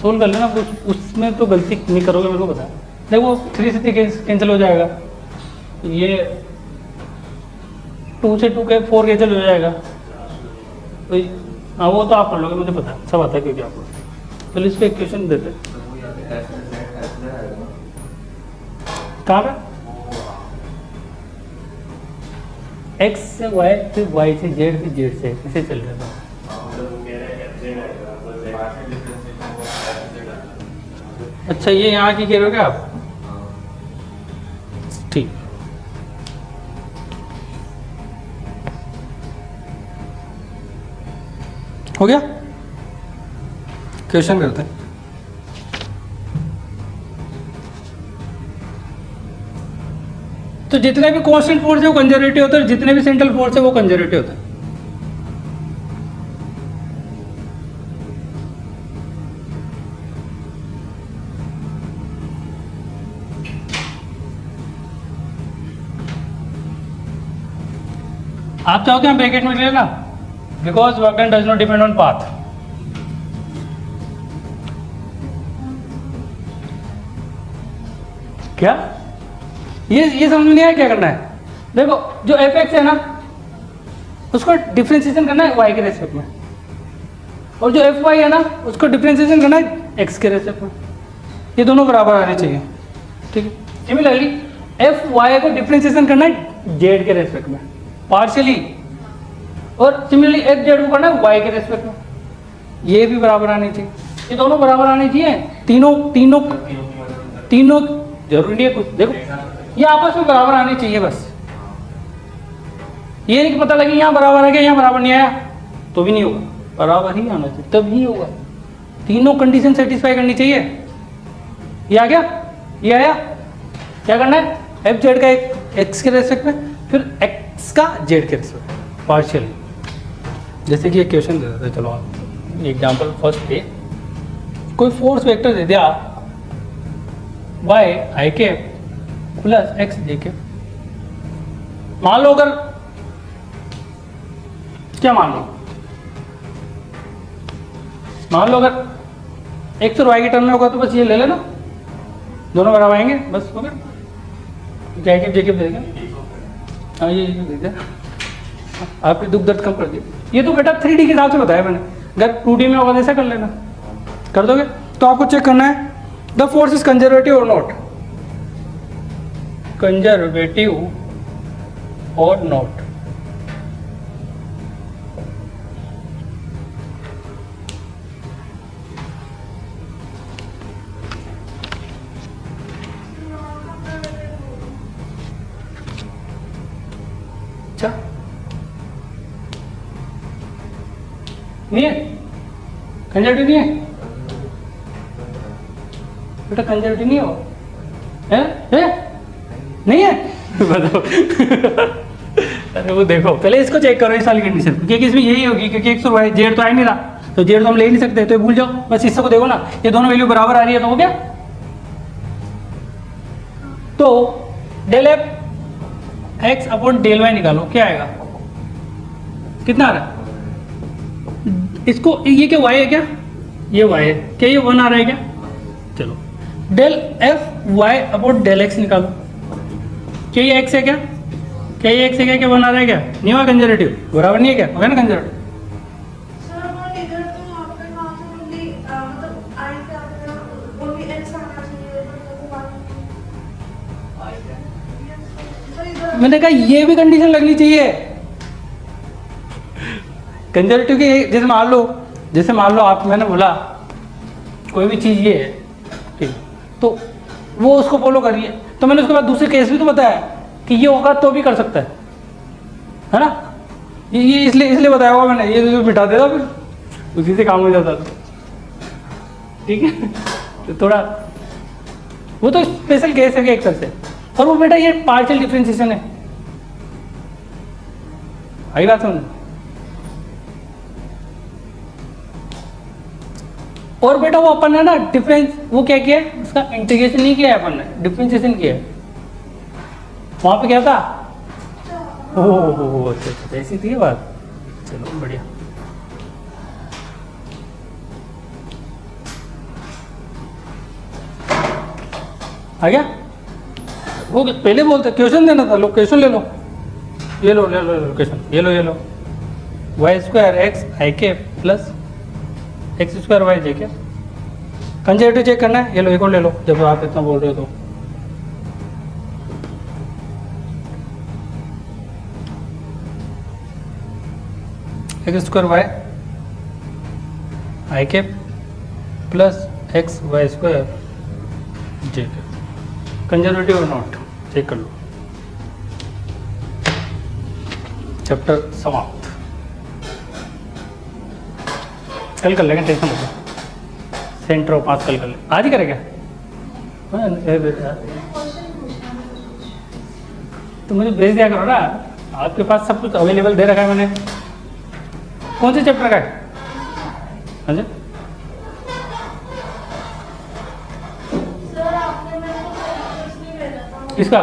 सोल्व कर लेना, उसमें तो गलती नहीं करोगे, मेरे को पता है। देखो 3 से 3 कैंसिल हो जाएगा, ये 2 से 2 के 4 कैंसिल हो जाएगा, तो हाँ वो तो आप कर लोगे, मुझे पता है, सब आता है क्योंकि आपको। चलो इस पर इक्वेशन देते कहाँ पे, x से y, फिर y से z, फिर z से, इसे चल रहा था। अच्छा ये यहाँ की कह रहे हो क्या आप? ठीक, हो गया। क्वेश्चन करते हैं। तो जितने भी कांस्टेंट फोर्स है वो कंजर्वेटिव होता है, जितने भी सेंट्रल फोर्स है वो कंजर्वेटिव होता है। आप चाहो तो ब्रैकेट में ले लेना, because work done does not depend on path. क्या ये समझ में नहीं आया क्या करना है? देखो जो एफ एक्स है ना उसको डिफ्रेंशिएशन करना है वाई के रेस्पेक्ट में, और जो एफ वाई है ना उसको डिफ्रेंशिएशन करना है एक्स के रेस्पेक्ट में। ये दोनों बराबर आने चाहिए, ठीक है। सिमिलरली एफ वाई को डिफ्रेंशिएशन करना है जेड के रेस्पेक्ट में पार्शियली, और सिमिलरली एफ जेड को करना है वाई के रेस्पेक्ट में। ये भी बराबर आने चाहिए, ये दोनों बराबर आने चाहिए, तीनों तीनों जरूरी नहीं है कुछ, देखो ये आपस में बराबर आने चाहिए बस। ये नहीं कि पता लगे यहाँ बराबर आ गया यहाँ बराबर नहीं आया तो भी नहीं होगा, बराबर ही आना चाहिए तब ही होगा। तीनों कंडीशन सेटिस्फाई करनी चाहिए। ये आ गया, ये आया, क्या करना है, एफ जेड का एक एक्स के रेस्पेक्ट में फिर एक्स का जेड के रेस्पेक्ट में पार्शियल। जैसे कि एक क्वेश्चन दे देते हैं, चलो एग्जाम्पल फर्स्ट पे कोई फोर्स वेक्टर दे दिया वाई आई के प्लस एक्स जे के। मान लो अगर क्या मान लो अगर एक्स और वाई के टर्म में होगा तो बस ये ले लेना, दोनों बराबर आएंगे बस हो गया। क्या के जे के देगा, हाँ ये दे दिया, आपके दुख दर्द कम कर दिया। ये तो बेटा 3D के हिसाब से बताया मैंने, अगर 2D में होगा ऐसा कर लेना, कर दोगे। तो आपको चेक करना है द फोर्स इज कंजर्वेटिव और नॉट, कंजर्वेटिव और नॉट। अच्छा नहीं है, कंजर्वेटिव नहीं है बेटा, कंजर्वेटिव नहीं हो है? नहीं है बताओ अरे वो देखो पहले इसको चेक करो इस वाली कंडीशन, क्योंकि इसमें यही होगी, क्योंकि एक्स और वाई जेड तो आ ही नहीं रहा, तो जेड तो हम ले ही नहीं सकते, तो ये भूल जाओ बस। इससे को देखो ना, ये दोनों वैल्यू बराबर आ रही है तो हो गया। तो del f x upon del y निकालो, क्या आएगा, कितना आ रहा है इसको, ये क्या वाई है, क्या ये वाई है, क्या ये 1 आ रहा है क्या, चलो del f y upon del x निकालो, क्या ये एक्स है, क्या ये एक्स है, क्या 1 आ रहा है, क्या नहीं हुआ कंजर्वेटिव, बराबर नहीं है क्या, हो गया ना कंजर्वेटिव। सर बट इधर तो आपके नाम से ओनली मतलब आई के आपका ओनली एक्स आना चाहिए, सर इधर मैंने कहा ये भी कंडीशन लगनी चाहिए कंजर्वेटिव की। जैसे मान लो आप, मैंने बोला कोई भी चीज़ ये है ठीक, तो वो उसको फॉलो करिए, तो मैंने उसके बाद दूसरे केस भी तो बताया कि ये होगा तो भी कर सकता है ना, ये इसलिए बताया हुआ मैंने, ये तो बिठा देता फिर उसी से काम हो जाता ठीक है। तो थोड़ा वो तो स्पेशल केस है एक तरह से, और वो बेटा ये पार्शियल डिफरेंशिएशन है, आई बात समझ। और बेटा वो अपन है ना डिफरेंस, वो क्या किया है, उसका इंटीग्रेशन नहीं किया है अपन ने, डिफरेंशिएशन किया है। वहां पे क्या था, ओह अच्छा ऐसी थी बात, चलो बढ़िया। आ गया, वो पहले बोलते क्वेश्चन देना था, लो क्वेश्चन ले लो, ये लो क्वेश्चन, ये लो वाई स्क्वायर एक्स आई के प्लस एक्स स्क्वायर वाई जे के, कंजर्वेटिव चेक करना है, ये लो एक और ले लो जब आप इतना बोल रहे हो तो। एक्स स्क्वायर वाई आई के प्लस एक्स वाई स्क्वायर जे के, कंजर्वेटिव और नॉट चेक कर लो। चैप्टर समाप्त, कल कर लेंगे, टेंशन मत लो, सेंटर ऑफ मास कल कर लेंगे, आज ही करेगा तो मुझे भेज दिया करो ना, आपके पास सब कुछ अवेलेबल दे रखा है मैंने। कौन से चैप्टर का है, हाँ जी सर आपने मेरे को कुछ नहीं भेजा था, किसका,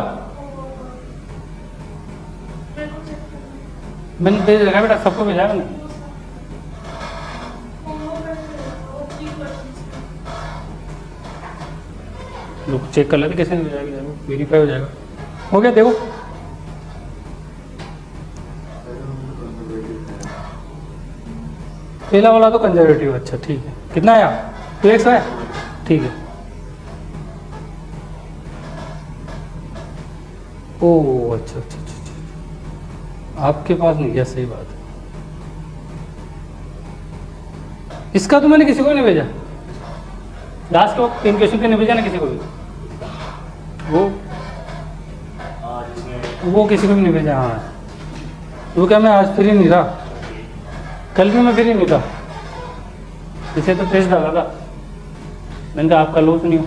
मेरे को चेक करना मैंने भेज रखा है बेटा, सबको भेजा है मैंने। लोग चेक कर लेते कैसे नहीं हो जाएगा, वेरीफाई हो जाएगा, हो गया देखो। पहला वाला तो कंजर्वेटिव, अच्छा ठीक है, कितना आया 2x है, ठीक है। ओह अच्छा, आपके पास नहीं गया, सही बात है। इसका तो मैंने किसी को नहीं भेजा, लास्ट के वक्त 3 क्वेश्चन के नहीं भेजा ना किसी को भी। वो किसी को भी नहीं भेजा। हाँ वो क्या मैं आज फ्री नहीं था, कल भी मैं फ्री नहीं था, इसे तो टेस्ट डाला था। मैंने कहा आपका लॉस नहीं हो,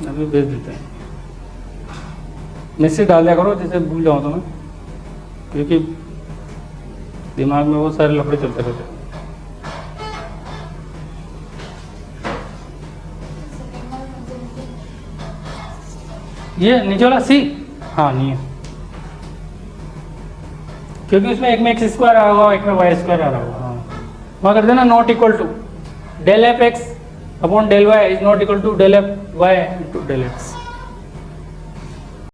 अभी भेज देते हैं। मैसेज डाल दिया करो जैसे भूल जाऊँ तो मैं, क्योंकि दिमाग में वो सारे लफड़े चलते रहते हैं। ये नीचे वाला सी, हाँ नहीं है, क्योंकि उसमें एक में एक्स स्क्वायर आ रहा होगा, एक में वाई स्क्वायर आ रहा होगा। हाँ वहाँ कर देना not equal to del f x upon del y is not equal to del f y into del x.